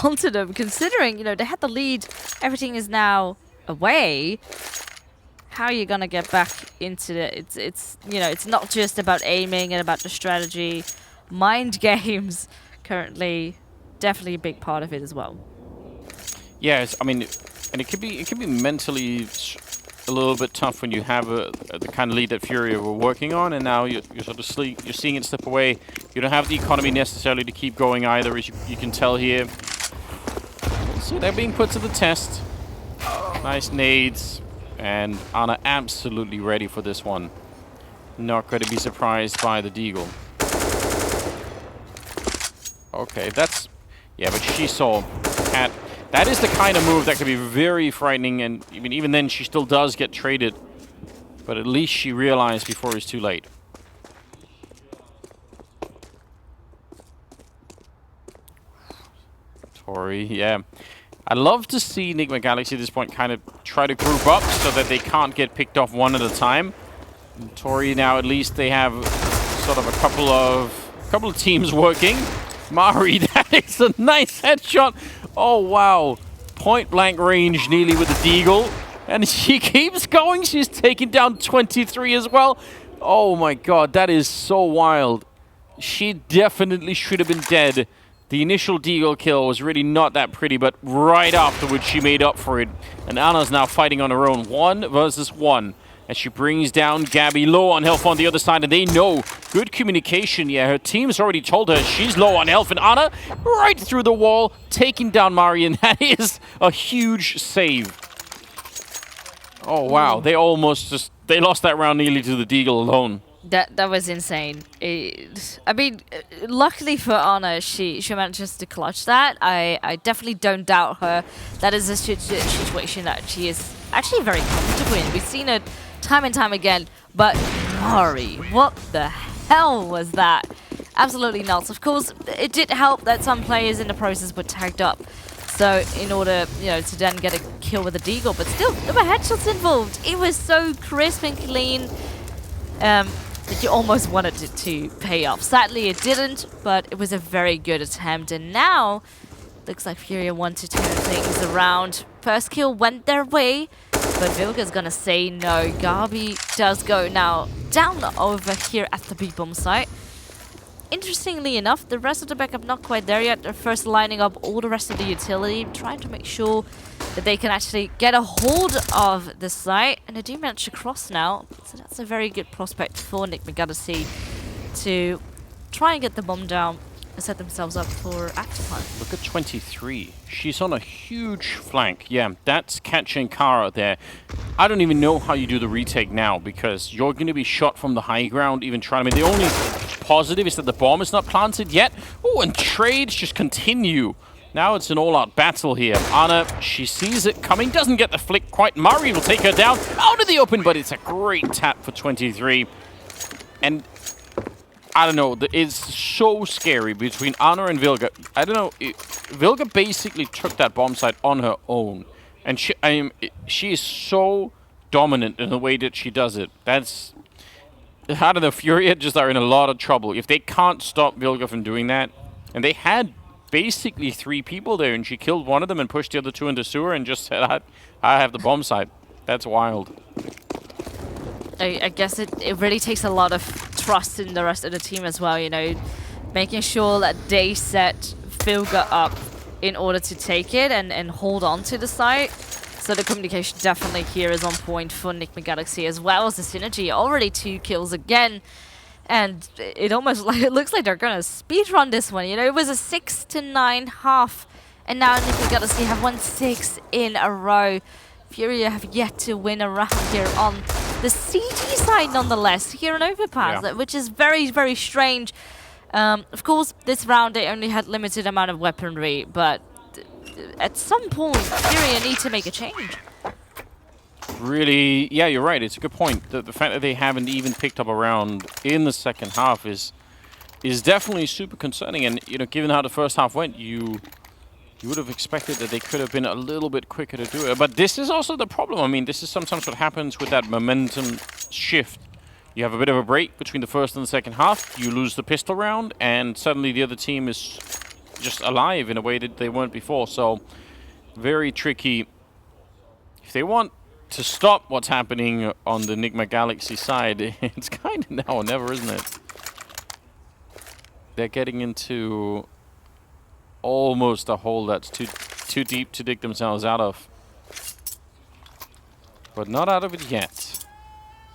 onto them, considering, you know, they had the lead. Everything is now away. How are you going to get back into it? It's you know, it's not just about aiming and about the strategy. Mind games currently definitely a big part of it as well.
Yes, I mean, and it can be mentally a little bit tough when you have the kind of lead that FURIA were working on, and now you're sort of you're seeing it slip away. You don't have the economy necessarily to keep going either, as you can tell here. So they're being put to the test. Nice nades, and Anna absolutely ready for this one. Not going to be surprised by the deagle. Okay, that's... Yeah, but she saw Cat. That is the kind of move that can be very frightening, and even then she still does get traded. But at least she realized before it's too late. Tori, yeah. I'd love to see Nigma Galaxy at this point kind of try to group up so that they can't get picked off one at a time. And Tori now, at least they have sort of a couple of teams working. Mari, that is a nice headshot. Oh, wow. Point blank range nearly with the deagle. And she keeps going. She's taking down 23 as well. Oh, my God. That is so wild. She definitely should have been dead. The initial deagle kill was really not that pretty, but right afterwards she made up for it. And Anna's now fighting on her own. 1 versus 1. As she brings down Gabby, low on health on the other side, and they know. Good communication, yeah. Her team's already told her she's low on health, and Anna right through the wall, taking down Mari, and that is a huge save. Oh, wow. They almost just... They lost that round nearly to the deagle alone.
That was insane. I mean, luckily for Anna, she manages to clutch that. I definitely don't doubt her. That is a situation that she is actually very comfortable in. We've seen it time and time again. But Mari, what the hell was that? Absolutely nuts. Of course, it did help that some players in the process were tagged up. So in order, to then get a kill with a deagle, but still, there were headshots involved. It was so crisp and clean. That you almost wanted it to pay off. Sadly, it didn't, but it was a very good attempt. And now, looks like FURIA want to turn things around. First kill went their way, but Vilga's gonna say no. Gabi does go now down over here at the B-bomb site. Interestingly enough, the rest of the backup not quite there yet. They're first lining up all the rest of the utility, trying to make sure that they can actually get a hold of the site. And they do manage to cross now, so that's a very good prospect for Nigma Galaxy to try and get the bomb down and set themselves up for active time.
Look at 23. She's on a huge flank. Yeah, that's catching Kara there. I don't even know how you do the retake now, because you're going to be shot from the high ground even trying. I mean, the only positive is that the bomb is not planted yet. Oh, and trades just continue. Now it's an all-out battle here. Anna, she sees it coming, doesn't get the flick quite. Mari will take her down out of the open, but it's a great tap for 23. And I don't know, it's so scary between Anna and Vilga. I don't know, Vilga basically took that bomb site on her own. And she is so dominant in the way that she does it. That's... I don't know, FURIA just are in a lot of trouble. If they can't stop Vilga from doing that, and they had basically 3 people there, and she killed one of them and pushed the other 2 into sewer and just said, I have the bomb site. That's wild.
I guess it really takes a lot of trust in the rest of the team as well, making sure that they set Vilga up in order to take it and hold on to the site. So the communication definitely here is on point for Nigma Galaxy, as well as the synergy. Already 2 kills again. And it almost it looks like they're going to speedrun this one. It was a 6-9 half. And now Nigma Galaxy have won 6 in a row. FURIA have yet to win a round here on the CG side, nonetheless, here in Overpass, which is very, very strange. Of course, this round they only had limited amount of weaponry, but at some point, FURIA need to make a change.
Really, yeah, you're right. It's a good point. The fact that they haven't even picked up a round in the second half is definitely super concerning. And given how the first half went, you would have expected that they could have been a little bit quicker to do it. But this is also the problem. I mean, this is sometimes what happens with that momentum shift. You have a bit of a break between the first and the second half. You lose the pistol round, and suddenly the other team is just alive in a way that they weren't before. So, very tricky. If they want to stop what's happening on the Nigma Galaxy side, it's kind of now or never, isn't it? They're getting into almost a hole that's too deep to dig themselves out of. But not out of it yet.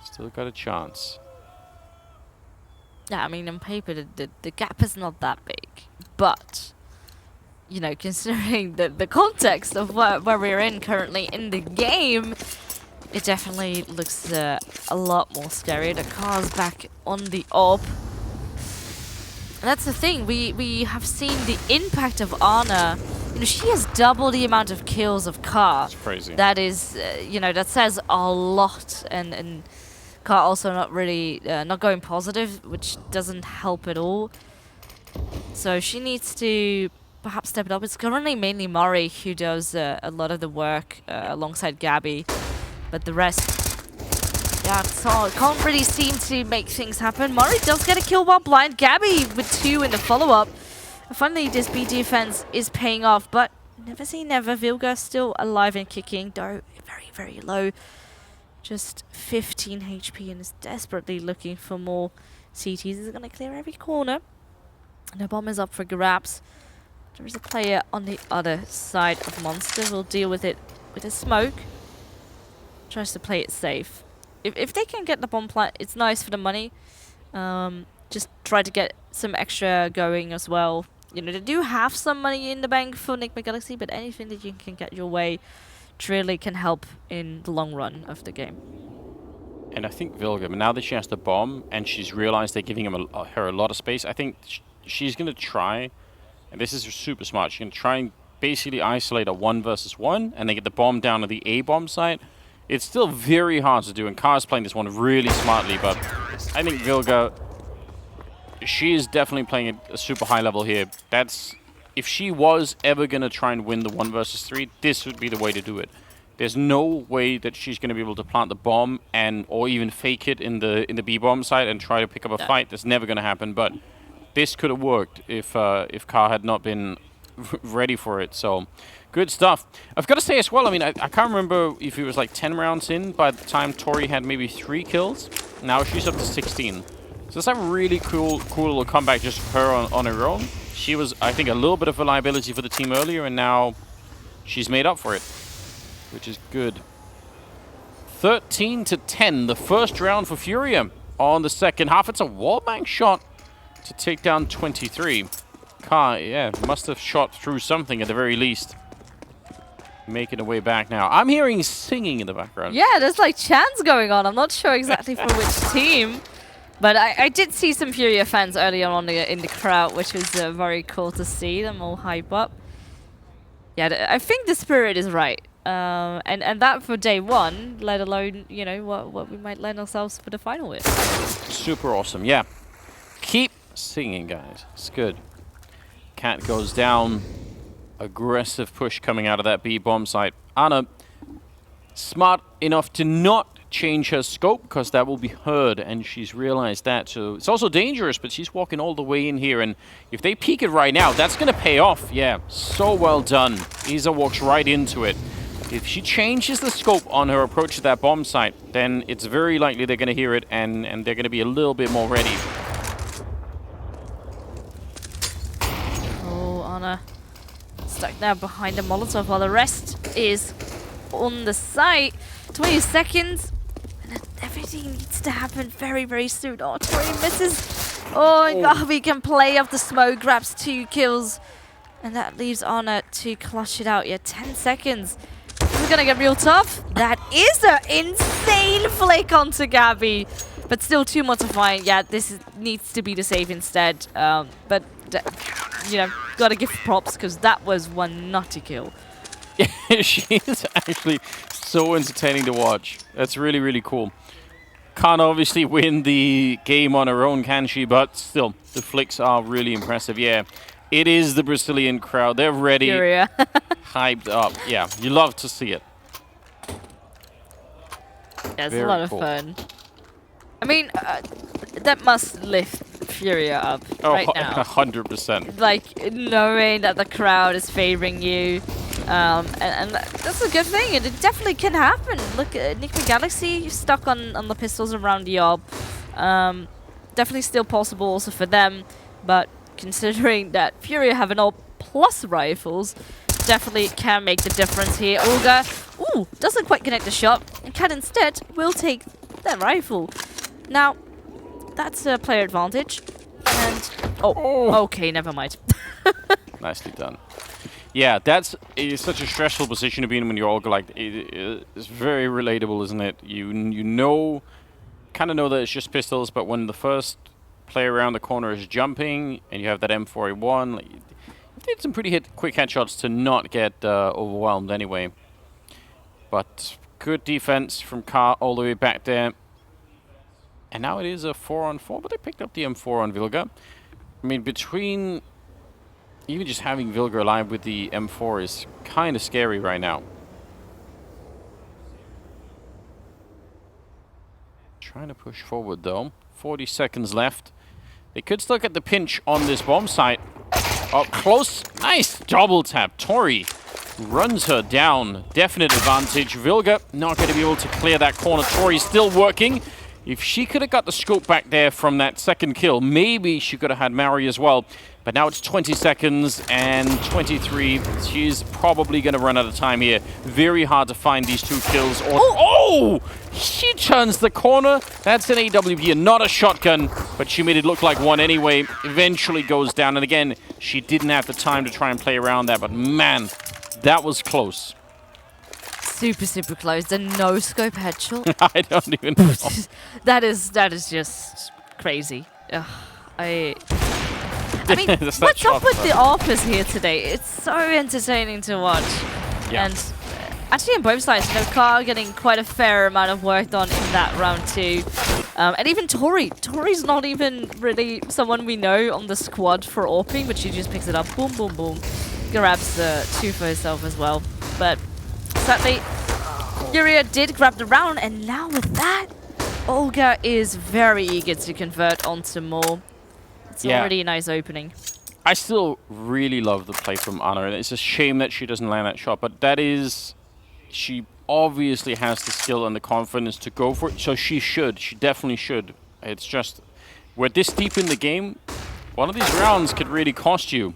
Still got a chance.
Yeah, I mean, on paper, the gap is not that big. But, you know, considering the context of where we're in currently in the game, it definitely looks a lot more scary. The car's back on the op. And that's the thing, we have seen the impact of Anna. You know, she has double the amount of kills of Car.
It's crazy.
That is, you know, that says a lot. And Car also not really, not going positive, which doesn't help at all. So she needs to perhaps step it up. It's currently mainly Murray who does a lot of the work alongside Gabby. But the rest, yeah, so can't really seem to make things happen. Murray does get a kill while blind. Gabby with 2 in the follow-up. Finally, this B defense is paying off, but never say never. Vilga still alive and kicking, though very, very low. Just 15 HP and is desperately looking for more CTs. He's going to clear every corner. And the bomb is up for grabs. There is a player on the other side of Monster. We'll deal with it with a smoke. Tries to play it safe. If they can get the bomb plant, it's nice for the money. Just try to get some extra going as well. You know, they do have some money in the bank for Nigma Galaxy, but anything that you can get your way truly can help in the long run of the game.
And I think Vilga, now that she has the bomb and she's realized they're giving her a lot of space, I think she's going to try, and this is super smart, she's going to try and basically isolate a 1 versus 1 and then get the bomb down to the A bomb site. It's still very hard to do, and Kar's playing this one really smartly, but I think Vilga, she is definitely playing at a super high level here. That's, if she was ever going to try and win the 1 versus 3, this would be the way to do it. There's no way that she's going to be able to plant the bomb or even fake it in the B bomb site and try to pick up a fight. That's never going to happen, but this could have worked if Kar had not been ready for it. So good stuff. I've got to say as well, I mean, I can't remember if it was like 10 rounds in by the time Tori had maybe 3 kills. Now she's up to 16. So that's a really cool little comeback just for her on her own. She was, I think, a little bit of a liability for the team earlier, and now she's made up for it, which is good. 13-10, the first round for FURIA on the second half. It's a wallbang shot to take down 23. Kar, yeah, must have shot through something at the very least. Making her way back now. I'm hearing singing in the background.
Yeah, there's like chants going on. I'm not sure exactly for which team. But I did see some FURIA fans earlier on in the crowd, which was very cool to see them all hype up. Yeah, I think the spirit is right. And that for day 1, let alone, you know, what we might land ourselves for the final with.
Super awesome, yeah. Keep singing, guys. It's good. Cat goes down. Aggressive push coming out of that B bomb site. Anna, smart enough to not change her scope, because that will be heard, and she's realized that. So it's also dangerous, but she's walking all the way in here, and if they peek it right now, that's going to pay off. Yeah, so well done. Isa walks right into it. If she changes the scope on her approach to that bomb site, then it's very likely they're going to hear it, and they're going to be a little bit more ready.
Oh, Anna stuck now behind the Molotov while the rest is on the site. 20 seconds. And everything needs to happen very, very soon. Oh, Tori misses. Oh, and Garvey can play up the smoke, grabs 2 kills. And that leaves Anna to clutch it out. Yeah, 10 seconds. This is going to get real tough. That is an insane flick onto Gabby. But still 2 more to find. Yeah, this needs to be the save instead. But, you know, got to give props because that was one nutty kill.
Yeah, she is actually so entertaining to watch. That's really, really cool. Can't obviously win the game on her own, can she? But still, the flicks are really impressive. Yeah, it is the Brazilian crowd. They're ready,
FURIA.
hyped up. Yeah, you love to see it.
Yeah, it's a lot of fun. I mean, that must lift FURIA up right now.
100%.
Like, knowing that the crowd is favoring you. And that's a good thing, and it definitely can happen. Look at Nigma Galaxy stuck on the pistols around the orb. Definitely still possible also for them, but considering that FURIA have an orb plus rifles definitely can make the difference here. Olga, ooh, doesn't quite connect the shot, and Cat instead will take that rifle. Now, that's a player advantage. And, oh, okay, never mind.
Nicely done. Yeah, it's such a stressful position to be in when you're Olga. Like, it's very relatable, isn't it? You know, kind of know that it's just pistols, but when the first player around the corner is jumping and you have that M4A1, like, you did some pretty quick headshots to not get overwhelmed anyway. But good defense from Car all the way back there. And now it is a 4-on-4, but they picked up the M4 on Vilga. I mean, between even just having Vilga alive with the M4 is kind of scary right now. Trying to push forward though. 40 seconds left. They could still get the pinch on this bomb site. Up close. Nice double tap. Tori runs her down. Definite advantage. Vilga not going to be able to clear that corner. Tori still working. If she could have got the scope back there from that second kill, maybe she could have had Mary as well. But now it's 20 seconds and 23. She's probably going to run out of time here. Very hard to find these two kills. Oh! She turns the corner. That's an AWP and not a shotgun, but she made it look like one anyway. Eventually goes down. And again, she didn't have the time to try and play around that. But man, that was close.
Super, super close. The no-scope headshot.
I don't even know.
that is just crazy. Ugh, I mean, what's up with the offers here today? It's so entertaining to watch.
Yeah.
And actually on both sides, you know, Car getting quite a fair amount of work done in that round too. And even Tori. Tori's not even really someone we know on the squad for AWPing, but she just picks it up. Boom, boom, boom. Grabs the 2 for herself as well. But sadly, FURIA did grab the round, and now with that, Olga is very eager to convert onto more. It's already a nice opening.
I still really love the play from Anna, and it's a shame that she doesn't land that shot, but that is... She obviously has the skill and the confidence to go for it, so she should. She definitely should. It's just... We're this deep in the game, one of these rounds could really cost you.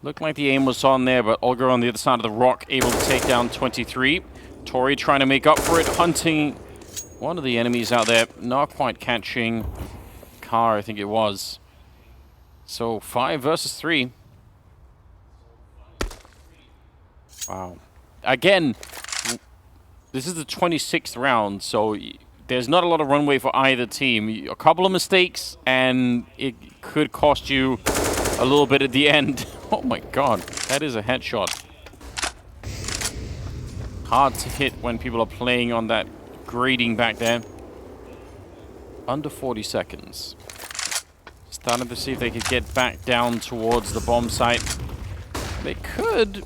Looked like the aim was on there, but Olga on the other side of the rock, able to take down 23. Tori trying to make up for it, hunting one of the enemies out there, not quite catching Car, I think it was. So 5 versus 3. Wow. Again, this is the 26th round, so there's not a lot of runway for either team. A couple of mistakes, and it could cost you a little bit at the end. Oh my god, that is a headshot. Hard to hit when people are playing on that grading back there. Under 40 seconds. Starting to see if they could get back down towards the bomb site. They could.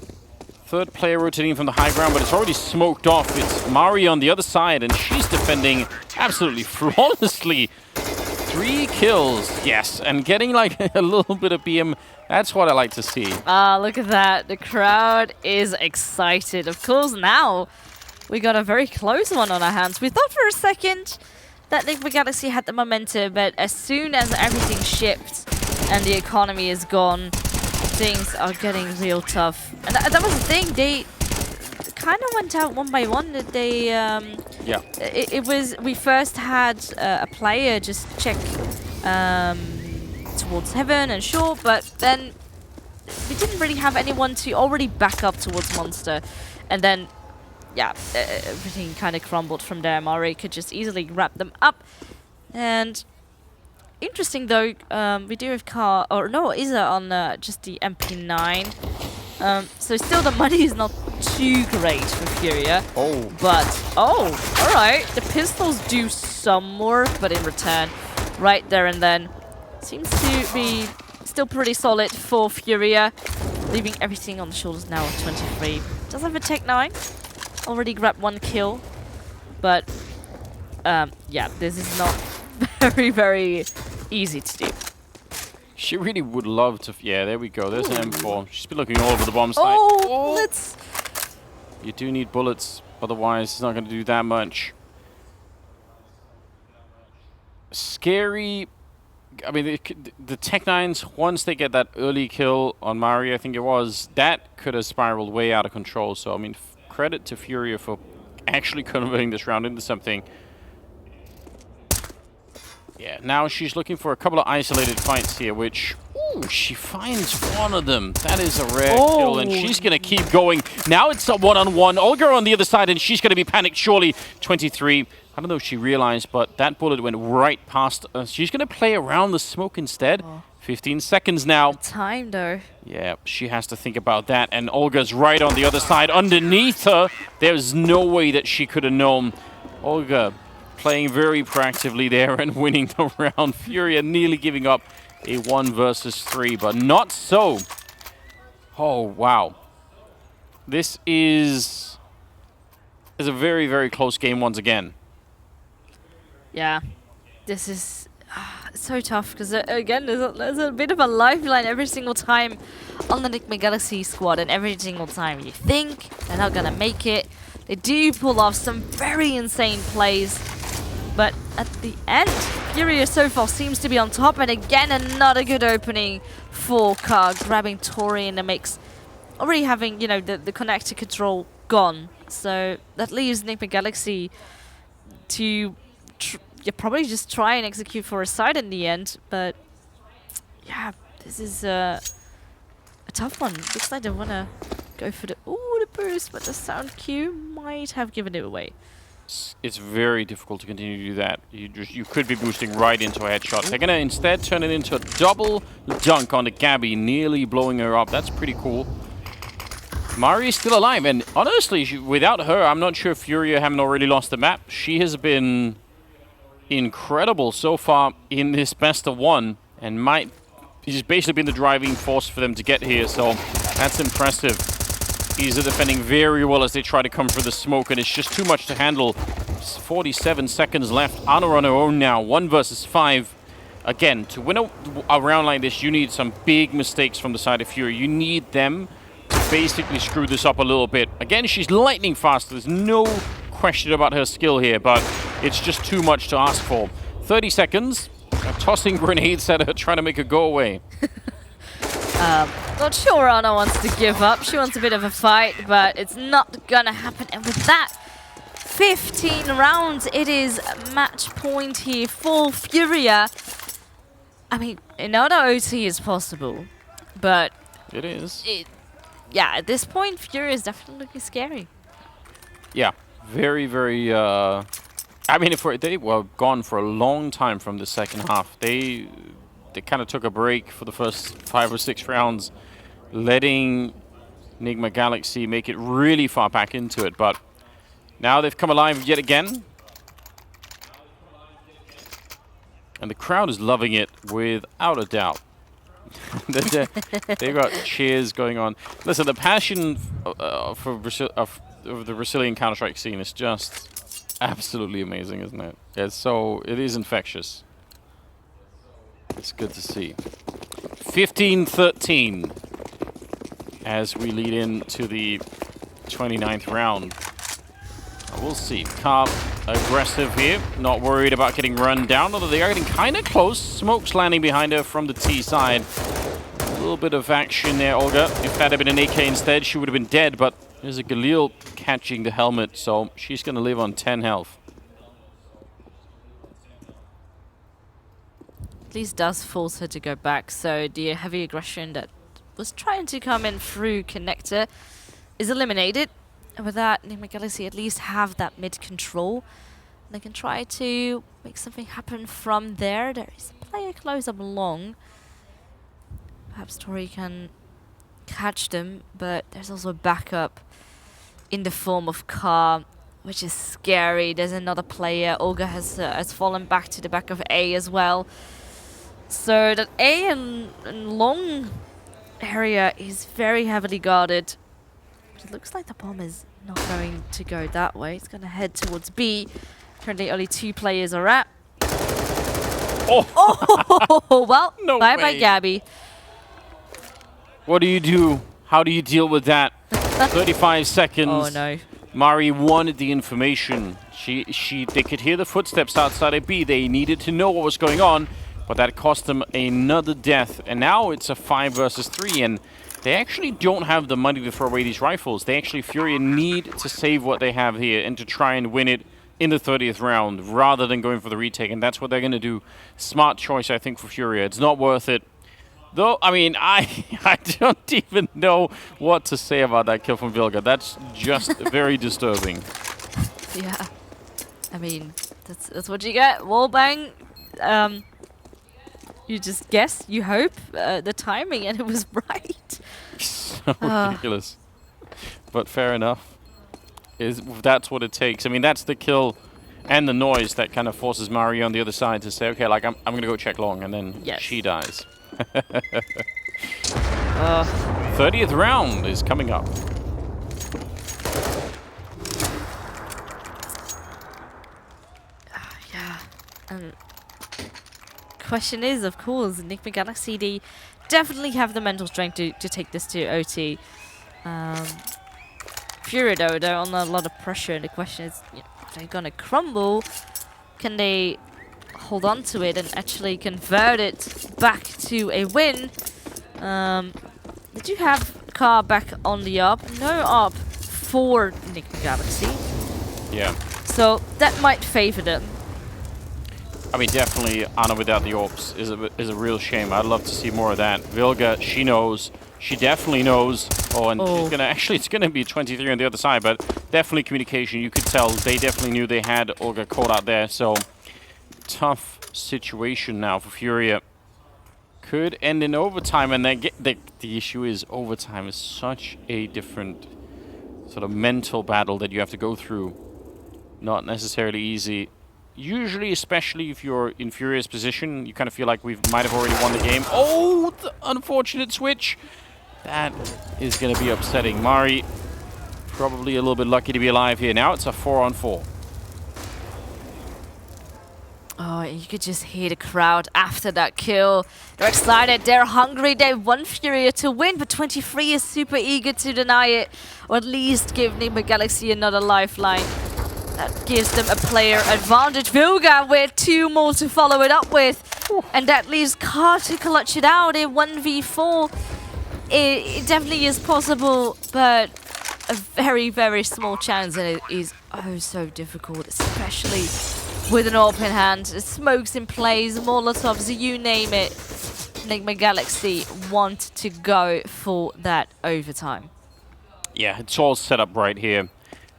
Third player rotating from the high ground, but it's already smoked off. It's Mari on the other side, and she's defending absolutely flawlessly. 3 kills, yes, and getting like a little bit of BM. That's what I like to see.
Ah, look at that. The crowd is excited. Of course, now we got a very close one on our hands. We thought for a second that Nigma Galaxy had the momentum, but as soon as everything shipped and the economy is gone, things are getting real tough. And that was the thing. They kind of went out one by one. They it was, we first had a player just check towards heaven and short, but then we didn't really have anyone to already back up towards monster, and then yeah, everything kind of crumbled from there. Mari could just easily wrap them up. And interesting though, we do have Car, or no, Isa on just the MP9. So still the money is not too great for FURIA.
Oh.
But, oh, alright. The pistols do some work, but in return, right there and then, seems to be still pretty solid for FURIA. Leaving everything on the shoulders now of 23. Does have a Tech 9. Already grabbed 1 kill. But, yeah, this is not very, very easy to do.
She really would love to... Yeah, there we go. There's an M4. She's been looking all over the bomb site.
Oh, bullets!
You do need bullets. Otherwise, it's not going to do that much. Scary I mean, the Tech9s, once they get that early kill on Mari, I think it was, that could have spiraled way out of control. So, I mean, credit to FURIA for actually converting this round into something. Yeah, now she's looking for a couple of isolated fights here, which... Ooh, she finds one of them. That is a rare kill, and she's going to keep going. Now it's a one-on-one. Olga on the other side, and she's going to be panicked, surely. 23. I don't know if she realized, but that bullet went right past. She's going to play around the smoke instead. 15 seconds now.
Time, though.
Yeah, she has to think about that. And Olga's right on the other side. Underneath her, there's no way that she could have known. Olga playing very proactively there and winning the round. FURIA nearly giving up a 1 versus 3, but not so. Oh, wow. This is a very, very close game once again.
Yeah, this is so tough because again, there's a bit of a lifeline every single time on the Nigma Galaxy squad, and every single time you think they're not gonna make it, they do pull off some very insane plays. But at the end, FURIA so far seems to be on top, and again another good opening for Car, grabbing Tori in the mix, already having, you know, the connector control gone. So that leaves Nigma Galaxy to probably just try and execute for a side in the end. But yeah, this is a tough one. Looks like they want to go for the boost, but the sound cue might have given it away.
It's very difficult to continue to do that. You could be boosting right into a headshot. They're gonna instead turn it into a double dunk on the Gabby, nearly blowing her up. That's pretty cool. Mari is still alive, and honestly, without her, I'm not sure if FURIA haven't already lost the map. She has been incredible so far in this best of one, and she's basically been the driving force for them to get here, so that's impressive. He's defending very well as they try to come for the smoke, and it's just too much to handle. 47 seconds left. Anna on her own now, 1 versus 5. Again, to win a round like this, you need some big mistakes from the side of FURIA. You need them to basically screw this up a little bit. Again, she's lightning fast. There's no question about her skill here, but it's just too much to ask for. 30 seconds. Tossing grenades at her, trying to make her go away.
Not sure Anna wants to give up. She wants a bit of a fight, but it's not gonna happen. And with that, 15 rounds, it is match point here for FURIA. I mean, another OT is possible, but...
It is.
Yeah, at this point, FURIA is definitely looking scary.
Yeah, very, very... I mean, they were gone for a long time from the second half. They kind of took a break for the first 5 or 6 rounds, letting Nigma Galaxy make it really far back into it. But now they've come alive yet again. And the crowd is loving it without a doubt. They've got cheers going on. Listen, the passion of the Brazilian Counter-Strike scene is just absolutely amazing, isn't it? It is infectious. It's good to see. 15-13 as we lead into the 29th round. We'll see. Carp aggressive here, not worried about getting run down, although they are getting kind of close. Smoke's landing behind her from the T side. A little bit of action there, Olga. If that had been an AK instead, she would have been dead, but there's a Galil catching the helmet, so she's going to live on 10 health.
At least does force her to go back, so the heavy aggression that was trying to come in through connector is eliminated. And with that, Nigma Galaxy at least have that mid control. They can try to make something happen from there. There is a player close up long. Perhaps Tori can catch them, but there's also a backup in the form of Car, which is scary. There's another player. Olga has fallen back to the back of A as well. So that A and long area is very heavily guarded. But it looks like the bomb is not going to go that way. It's going to head towards B. Currently only 2 players are at. Oh, well,
no
bye-bye,
way.
Gabby.
What do you do? How do you deal with that? 35 seconds.
Oh, no.
Mari wanted the information. They could hear the footsteps outside of B. They needed to know what was going on. but that cost them another death. And now it's a 5 versus 3, and they actually don't have the money to throw away these rifles. They actually, FURIA, need to save what they have here and to try and win it in the 30th round rather than going for the retake, and that's what they're going to do. Smart choice, I think, for FURIA. It's not worth it. Though, I mean, I don't even know what to say about that kill from Vilga. That's just very disturbing.
Yeah. I mean, that's what you get. Wallbang. You just guess, you hope, the timing, and it was right.
So ridiculous. But fair enough. That's what it takes. I mean, that's the kill and the noise that kind of forces Mario on the other side to say, okay, like, I'm going to go check long, and then she dies. 30th round is coming up.
Yeah. Question is, of course, Nigma Galaxy, they definitely have the mental strength to take this to OT. FURIA, though, they're on a lot of pressure. The question is, you know, are they going to crumble? Can they hold on to it and actually convert it back to a win? Did you have Car back on the up? No up for Nigma Galaxy.
Yeah.
So that might favor them.
I mean, definitely Ana without the orbs is a real shame. I'd love to see more of that. Vilga, she knows. She definitely knows. Oh, and she's gonna actually, it's gonna be 23 on the other side, but definitely communication. You could tell they definitely knew they had Olga caught out there. So tough situation now for FURIA. Could end in overtime, and then the issue is overtime is such a different sort of mental battle that you have to go through. Not necessarily easy. Usually, especially if you're in FURIA's position, you kind of feel like we might have already won the game. Oh, the unfortunate switch. That is going to be upsetting. Mari, probably a little bit lucky to be alive here. Now it's a 4-on-4.
Oh, you could just hear the crowd after that kill. They're excited, they're hungry, they want FURIA to win, but 23 is super eager to deny it, or at least give Nigma Galaxy another lifeline. That gives them a player advantage. Vilga with 2 more to follow it up with. And that leaves Car to clutch it out in 1v4. It definitely is possible, but a very, very small chance, and it is oh so difficult, especially with an AWP in hand. Smokes in place, Molotovs, you name it. Nigma Galaxy want to go for that overtime.
Yeah, it's all set up right here.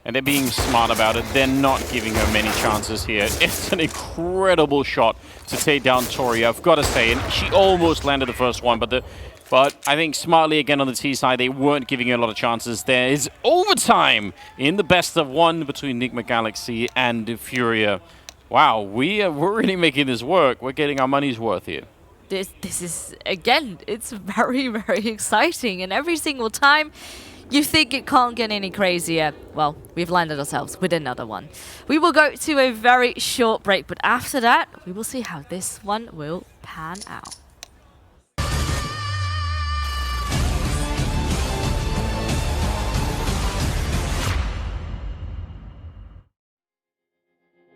And they're being smart about it. They're not giving her many chances here. It's an incredible shot to take down Tori, I've got to say. And she almost landed the first one, but I think smartly again on the T side, they weren't giving her a lot of chances. There is overtime in the best of one between Nigma Galaxy and FURIA. Wow, we're really making this work. We're getting our money's worth here.
This is, again, it's very, very exciting. And every single time you think it can't get any crazier. Well, we've landed ourselves with another one. We will go to a very short break, but after that, we will see how this one will pan out.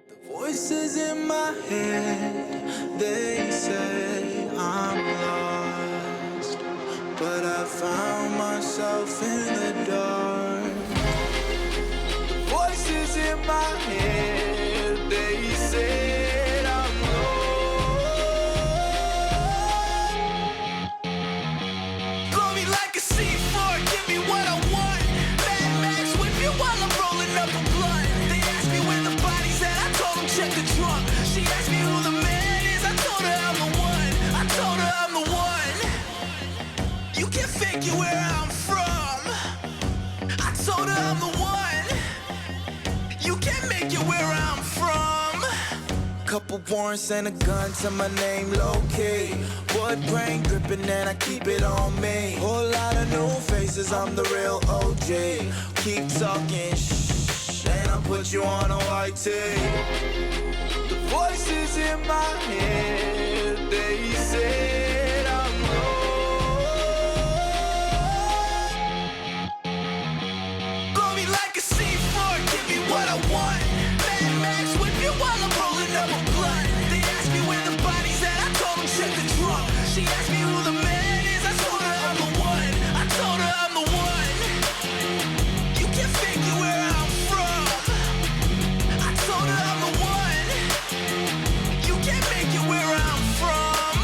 The voices in my head, they say I'm lost, but I found myself in the dark. The voices in my head, they said I'm lost. Blow me like a C4, give me what I want. Mad Max whip you while I'm rolling up a blunt. They asked me where the body's at, I told them check the trunk. She asked me who the man is, I told her I'm the one. I told her I'm the one. You can figure where I'm from. I told her I'm the one. You can't make it where I'm from. Couple warrants and a gun to my name, low-key. Wood grain gripping and I keep it on me. Whole lot of new faces, I'm the real OG. Keep talking shh, and I'll put you on a white tee. The voices in my head, they said I'm lost. Blow me like a C4, give me what I want. Mad Max whip you while I'm rolling up a blunt. They asked me where the body's at, I told them asked me who the man is, I told her I'm the one. I told her I'm the one. You can figure where I'm from. I told her I'm the one. You can't make it where I'm from.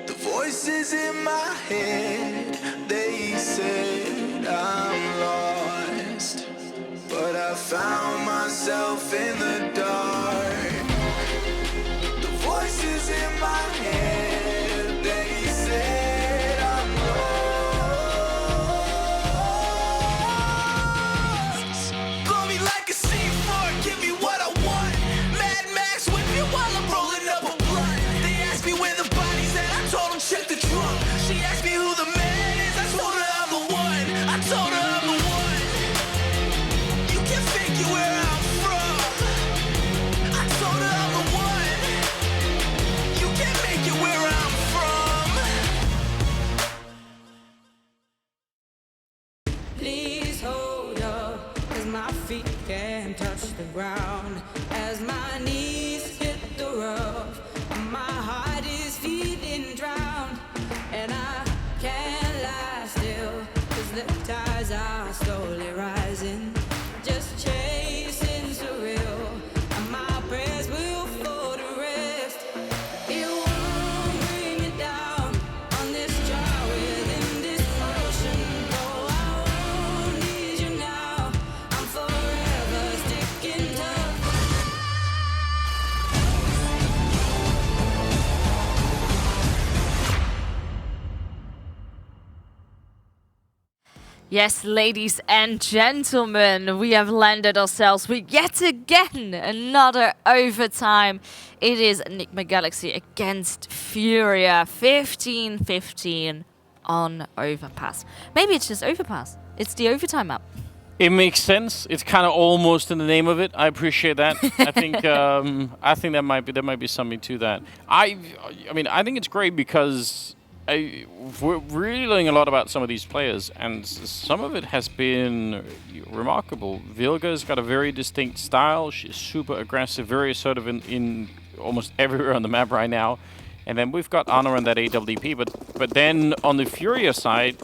The voices in my head, they said I'm lost, but I found myself in the dark. The voices in my head, they said I'm lost. Blow me like a C4, give me what I want. Mad Max whip you while I'm rolling up a blunt. They asked me where the body's at, I told them check the trunk. She asked me who the man is, I told her I'm the one. I told her I'm the one. You can figure where I'm from. I told her I'm the one. You can't make it where I'm from.
Please hold up, 'cause my feet can't touch the ground. As my knees hit the rough, my heart is feeling drowned. And I can't lie still, 'cause the tides are slowly rising. Just chasing surreal, and my prayers will fall to rest. It won't bring me down on this jar within this ocean. Oh, I won't need you now. I'm forever sticking tough.
Yes, ladies and gentlemen, we have landed ourselves with yet again another overtime. It is Nigma Galaxy against FURIA, 15-15 on Overpass. Maybe it's just Overpass. It's the overtime map.
It makes sense. It's kind of almost in the name of it. I appreciate that. I think there might be something to that. I mean, I think it's great because we're really learning a lot about some of these players, and some of it has been remarkable. Vilga's got a very distinct style. She's super aggressive, very assertive in almost everywhere on the map right now. And then we've got Anna and that AWP, but then on the FURIA side,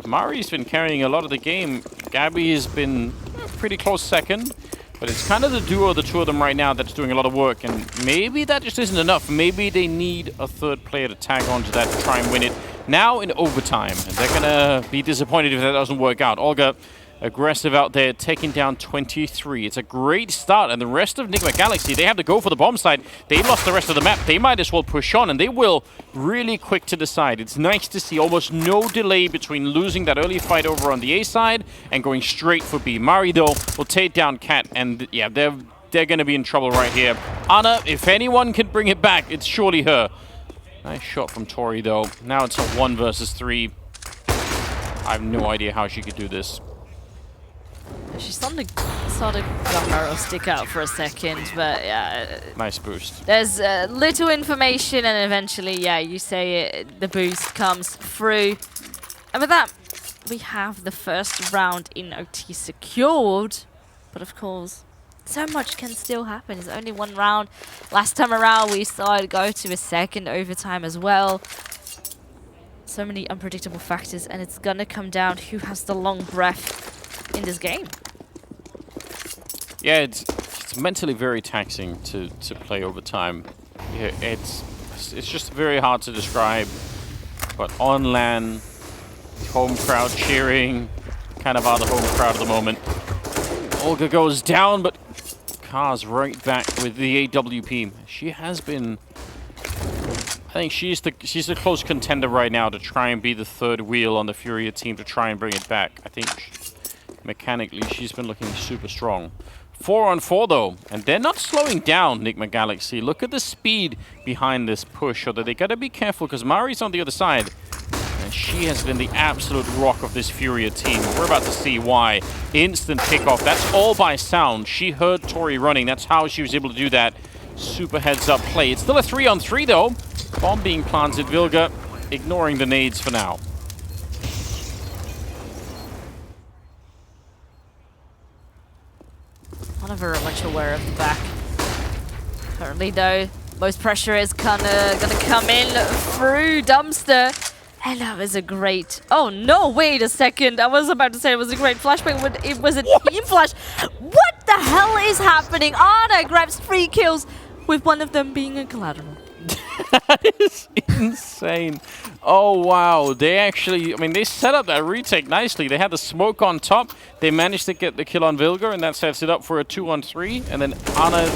Mari's been carrying a lot of the game. Gabby has been a pretty close second, but it's kind of the duo of the two of them right now that's doing a lot of work, and maybe that just isn't enough. Maybe they need a third player to tag onto that to try and win it now in overtime, and they're gonna be disappointed if that doesn't work out. Olga, aggressive out there, taking down 23. It's a great start, and the rest of Nigma Galaxy, they have to go for the bomb side. They lost the rest of the map. They might as well push on, and they will really quick to decide. It's nice to see almost no delay between losing that early fight over on the A side and going straight for B. Mari, though, will take down Cat, and yeah, they're going to be in trouble right here. Anna, if anyone can bring it back, it's surely her. Nice shot from Tori, though. Now it's a 1 versus 3. I have no idea how she could do this.
She saw the gun barrel stick out for a second, but yeah.
Nice boost.
There's little information, and eventually, yeah, you say it, the boost comes through. And with that, we have the first round in OT secured. But of course, so much can still happen. It's only one round. Last time around, we saw it go to a second overtime as well. So many unpredictable factors, and it's gonna come down who has the long breath in this game.
Yeah, it's mentally very taxing to play overtime. Yeah, it's just very hard to describe. But on LAN, home crowd cheering, kind of are the home crowd at the moment. Olga goes down, but Kars right back with the AWP. She has been. I think she's the close contender right now to try and be the third wheel on the FURIA team to try and bring it back. I think mechanically she's been looking super strong. 4-on-4 though, and they're not slowing down, Nigma Galaxy. Look at the speed behind this push, so that they gotta be careful because Mari's on the other side. And she has been the absolute rock of this FURIA team. We're about to see why. Instant kickoff, that's all by sound. She heard Tori running, that's how she was able to do that. Super heads up play. It's still a 3-on-3 though. Bomb being planted, Vilga ignoring the nades for now.
Not very much aware of the back. Currently though, Most pressure is gonna come in through Dumpster. And that was a great... Oh, no, wait a second. I was about to say it was a great flashback, but it was a team flash. What the hell is happening? Ana grabs 3 kills, with one of them being a collateral.
That is insane. Oh, wow. They actually... I mean, they set up that retake nicely. They had the smoke on top. They managed to get the kill on Vilgar, and that sets it up for a 2-on-3. And then Ana...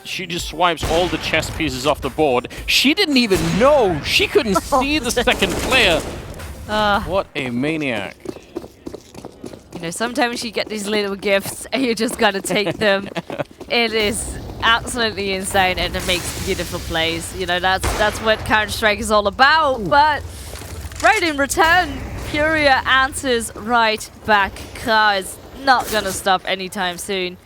She just swipes all the chess pieces off the board. She didn't even know. She couldn't see the second player. What a maniac.
You know, sometimes you get these little gifts and you just gotta take them. It is absolutely insane and it makes beautiful plays. You know, that's what Counter-Strike is all about. But right in return, FURIA answers right back. Ka is not gonna stop anytime soon.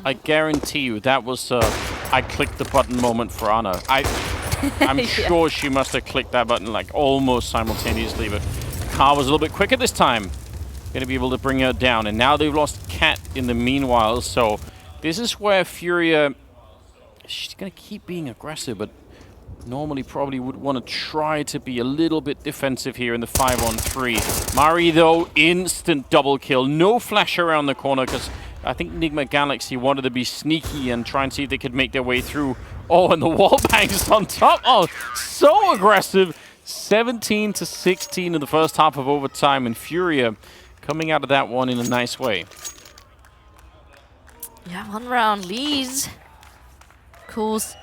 I guarantee you that was I clicked the button moment for Ana. I'm sure she must have clicked that button like almost simultaneously, but Ka was a little bit quicker this time. Going to be able to bring her down, and now they've lost Cat in the meanwhile, so this is where FURIA, she's going to keep being aggressive, but normally probably would want to try to be a little bit defensive here in the 5-on-3. Mari, though, instant double kill. No flash around the corner, because I think Nigma Galaxy wanted to be sneaky and try and see if they could make their way through. Oh, and the wall bangs on top. Oh, so aggressive. 17-16 in the first half of overtime, and FURIA coming out of that one in a nice way.
Yeah, 1 round leads. Of course,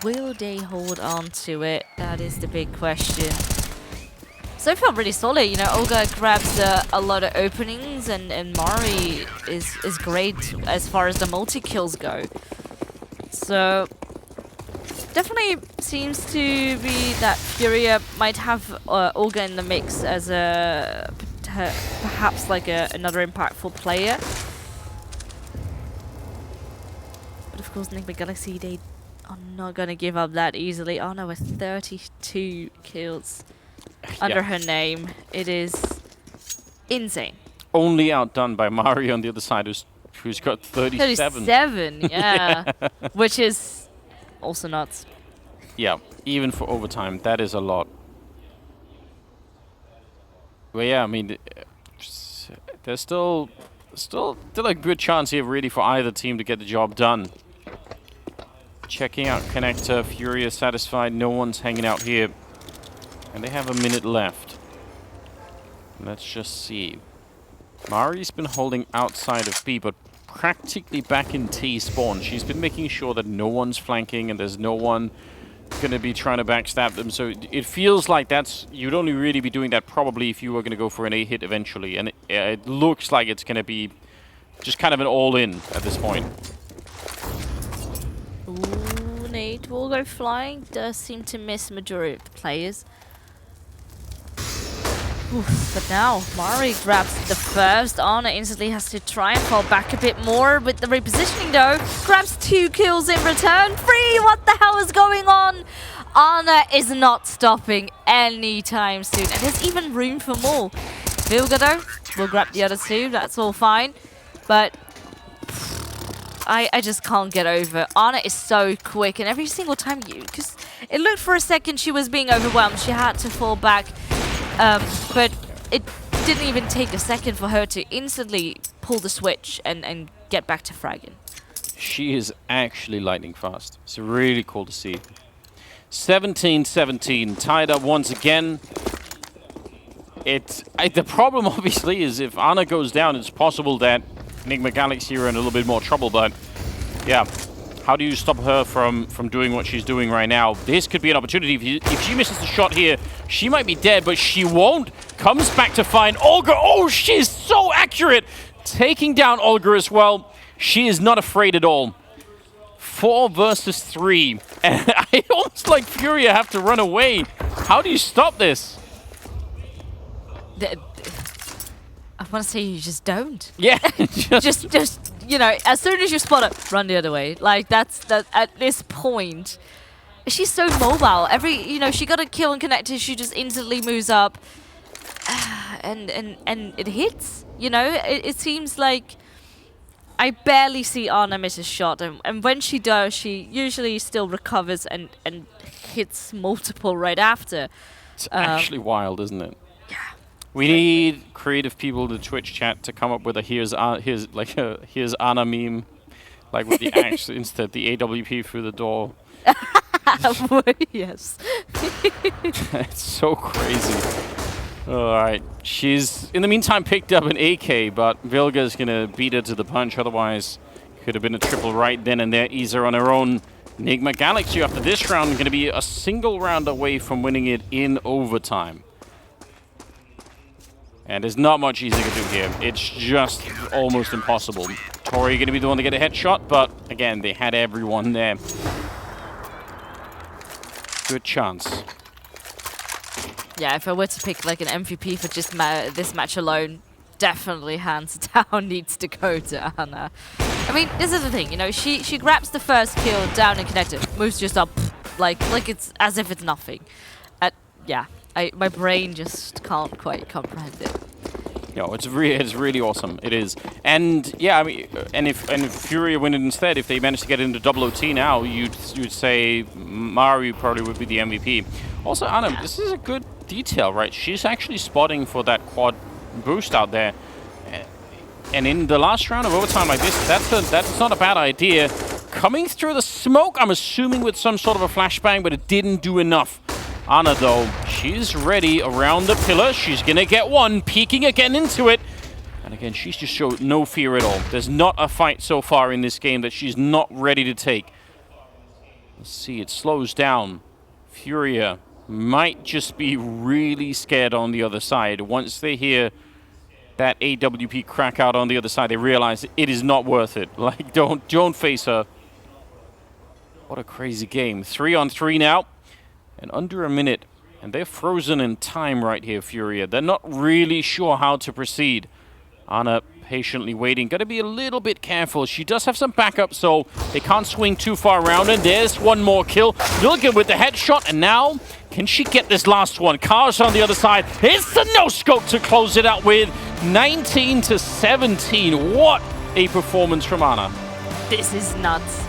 will they hold on to it? That is the big question. So far, really solid. You know, Olga grabs a lot of openings, and Mari is great as far as the multi-kills go. So, definitely seems to be that FURIA might have Olga in the mix as a perhaps like another impactful player. But of course, Nigma Galaxy, they are not going to give up that easily. Oh no, with 32 kills. Under her name. It is insane.
Only outdone by Mari on the other side, who's got 37.
37, yeah. Which is also nuts.
Yeah, even for overtime, that is a lot. Well, yeah, I mean, there's still a good chance here, really, for either team to get the job done. Checking out Connector, FURIA satisfied, no one's hanging out here. And they have a minute left. Let's just see. Mari's been holding outside of B, but practically back in T spawn. She's been making sure that no one's flanking and there's no one going to be trying to backstab them. So it feels like you'd only really be doing that probably if you were going to go for an A hit eventually. And it looks like it's going to be just kind of an all-in at this point.
Ooh, Nate will go flying. Does seem to miss majority of the players. Oof, but now, Mari grabs the first. Ana instantly has to try and fall back a bit more with the repositioning though. Grabs 2 kills in return. 3! What the hell is going on? Ana is not stopping anytime soon. And there's even room for more. Vilgar though will grab the other 2. That's all fine. But I just can't get over. Ana is so quick, and every single time because it looked for a second she was being overwhelmed. She had to fall back. But it didn't even take a second for her to instantly pull the switch and get back to fragging.
She is actually lightning fast. It's really cool to see. 17-17, tied up once again. The problem, obviously, is if Ana goes down, it's possible that Nigma Galaxy are in a little bit more trouble, but yeah. How do you stop her from doing what she's doing right now? This could be an opportunity. If she misses the shot here, she might be dead, but she won't. Comes back to find Olga. Oh, she's so accurate. Taking down Olga as well. She is not afraid at all. 4 versus 3. And I almost like FURIA have to run away. How do you stop this?
I want to say you just don't.
Yeah.
just you know, as soon as you spot it, run the other way. Like that's at this point. She's so mobile. You know, she got a kill and connected, she just instantly moves up. And it hits. You know, it seems like I barely see Anna miss a shot, and when she does, she usually still recovers and hits multiple right after.
It's actually wild, isn't it? Yeah. We need creative people in the Twitch chat to come up with a here's Anna meme, like with the axe instead the AWP through the door.
Yes.
It's so crazy. Alright, she's in the meantime picked up an AK, but Vilga's gonna beat her to the punch, otherwise could have been a triple right then and there, ease her on her own. Nigma Galaxy after this round gonna be a single round away from winning it in overtime. And there's not much easy to do here. It's just almost impossible. Tori gonna be the one to get a headshot, but again, they had everyone there. Good chance.
Yeah, if I were to pick like an MVP for just this match alone, definitely hands down needs to go to Anna. I mean, this is the thing, you know, she grabs the first kill down and connected, moves just up, like it's as if it's nothing. Yeah, my brain just can't quite comprehend it.
No, it's really awesome. It is, and yeah, I mean, and if FURIA win it instead, if they manage to get into double OT now, you'd say Maru probably would be the MVP. Also, Anna, this is a good detail, right? She's actually spotting for that quad boost out there, and in the last round of overtime like this, that's not a bad idea. Coming through the smoke, I'm assuming with some sort of a flashbang, but it didn't do enough. Anna, though, she's ready around the pillar. She's going to get one, peeking again into it. And again, she's just showed no fear at all. There's not a fight so far in this game that she's not ready to take. Let's see, it slows down. FURIA might just be really scared on the other side. Once they hear that AWP crack out on the other side, they realize it is not worth it. Like, don't face her. What a crazy game. 3-on-3 now. And under a minute, and they're frozen in time right here, FURIA. They're not really sure how to proceed. Anna patiently waiting. Got to be a little bit careful. She does have some backup, so they can't swing too far around. And there's one more kill. Vilga with the headshot, and now, can she get this last one? Cars on the other side. It's the no-scope to close it out with 19-17. What a performance from Anna.
This is nuts.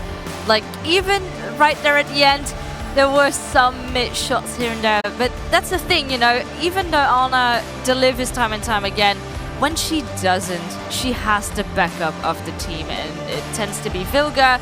Like, even right there at the end, there were some mid shots here and there, but that's the thing, you know, even though Anna delivers time and time again, when she doesn't, she has the backup of the team, and it tends to be Vilga,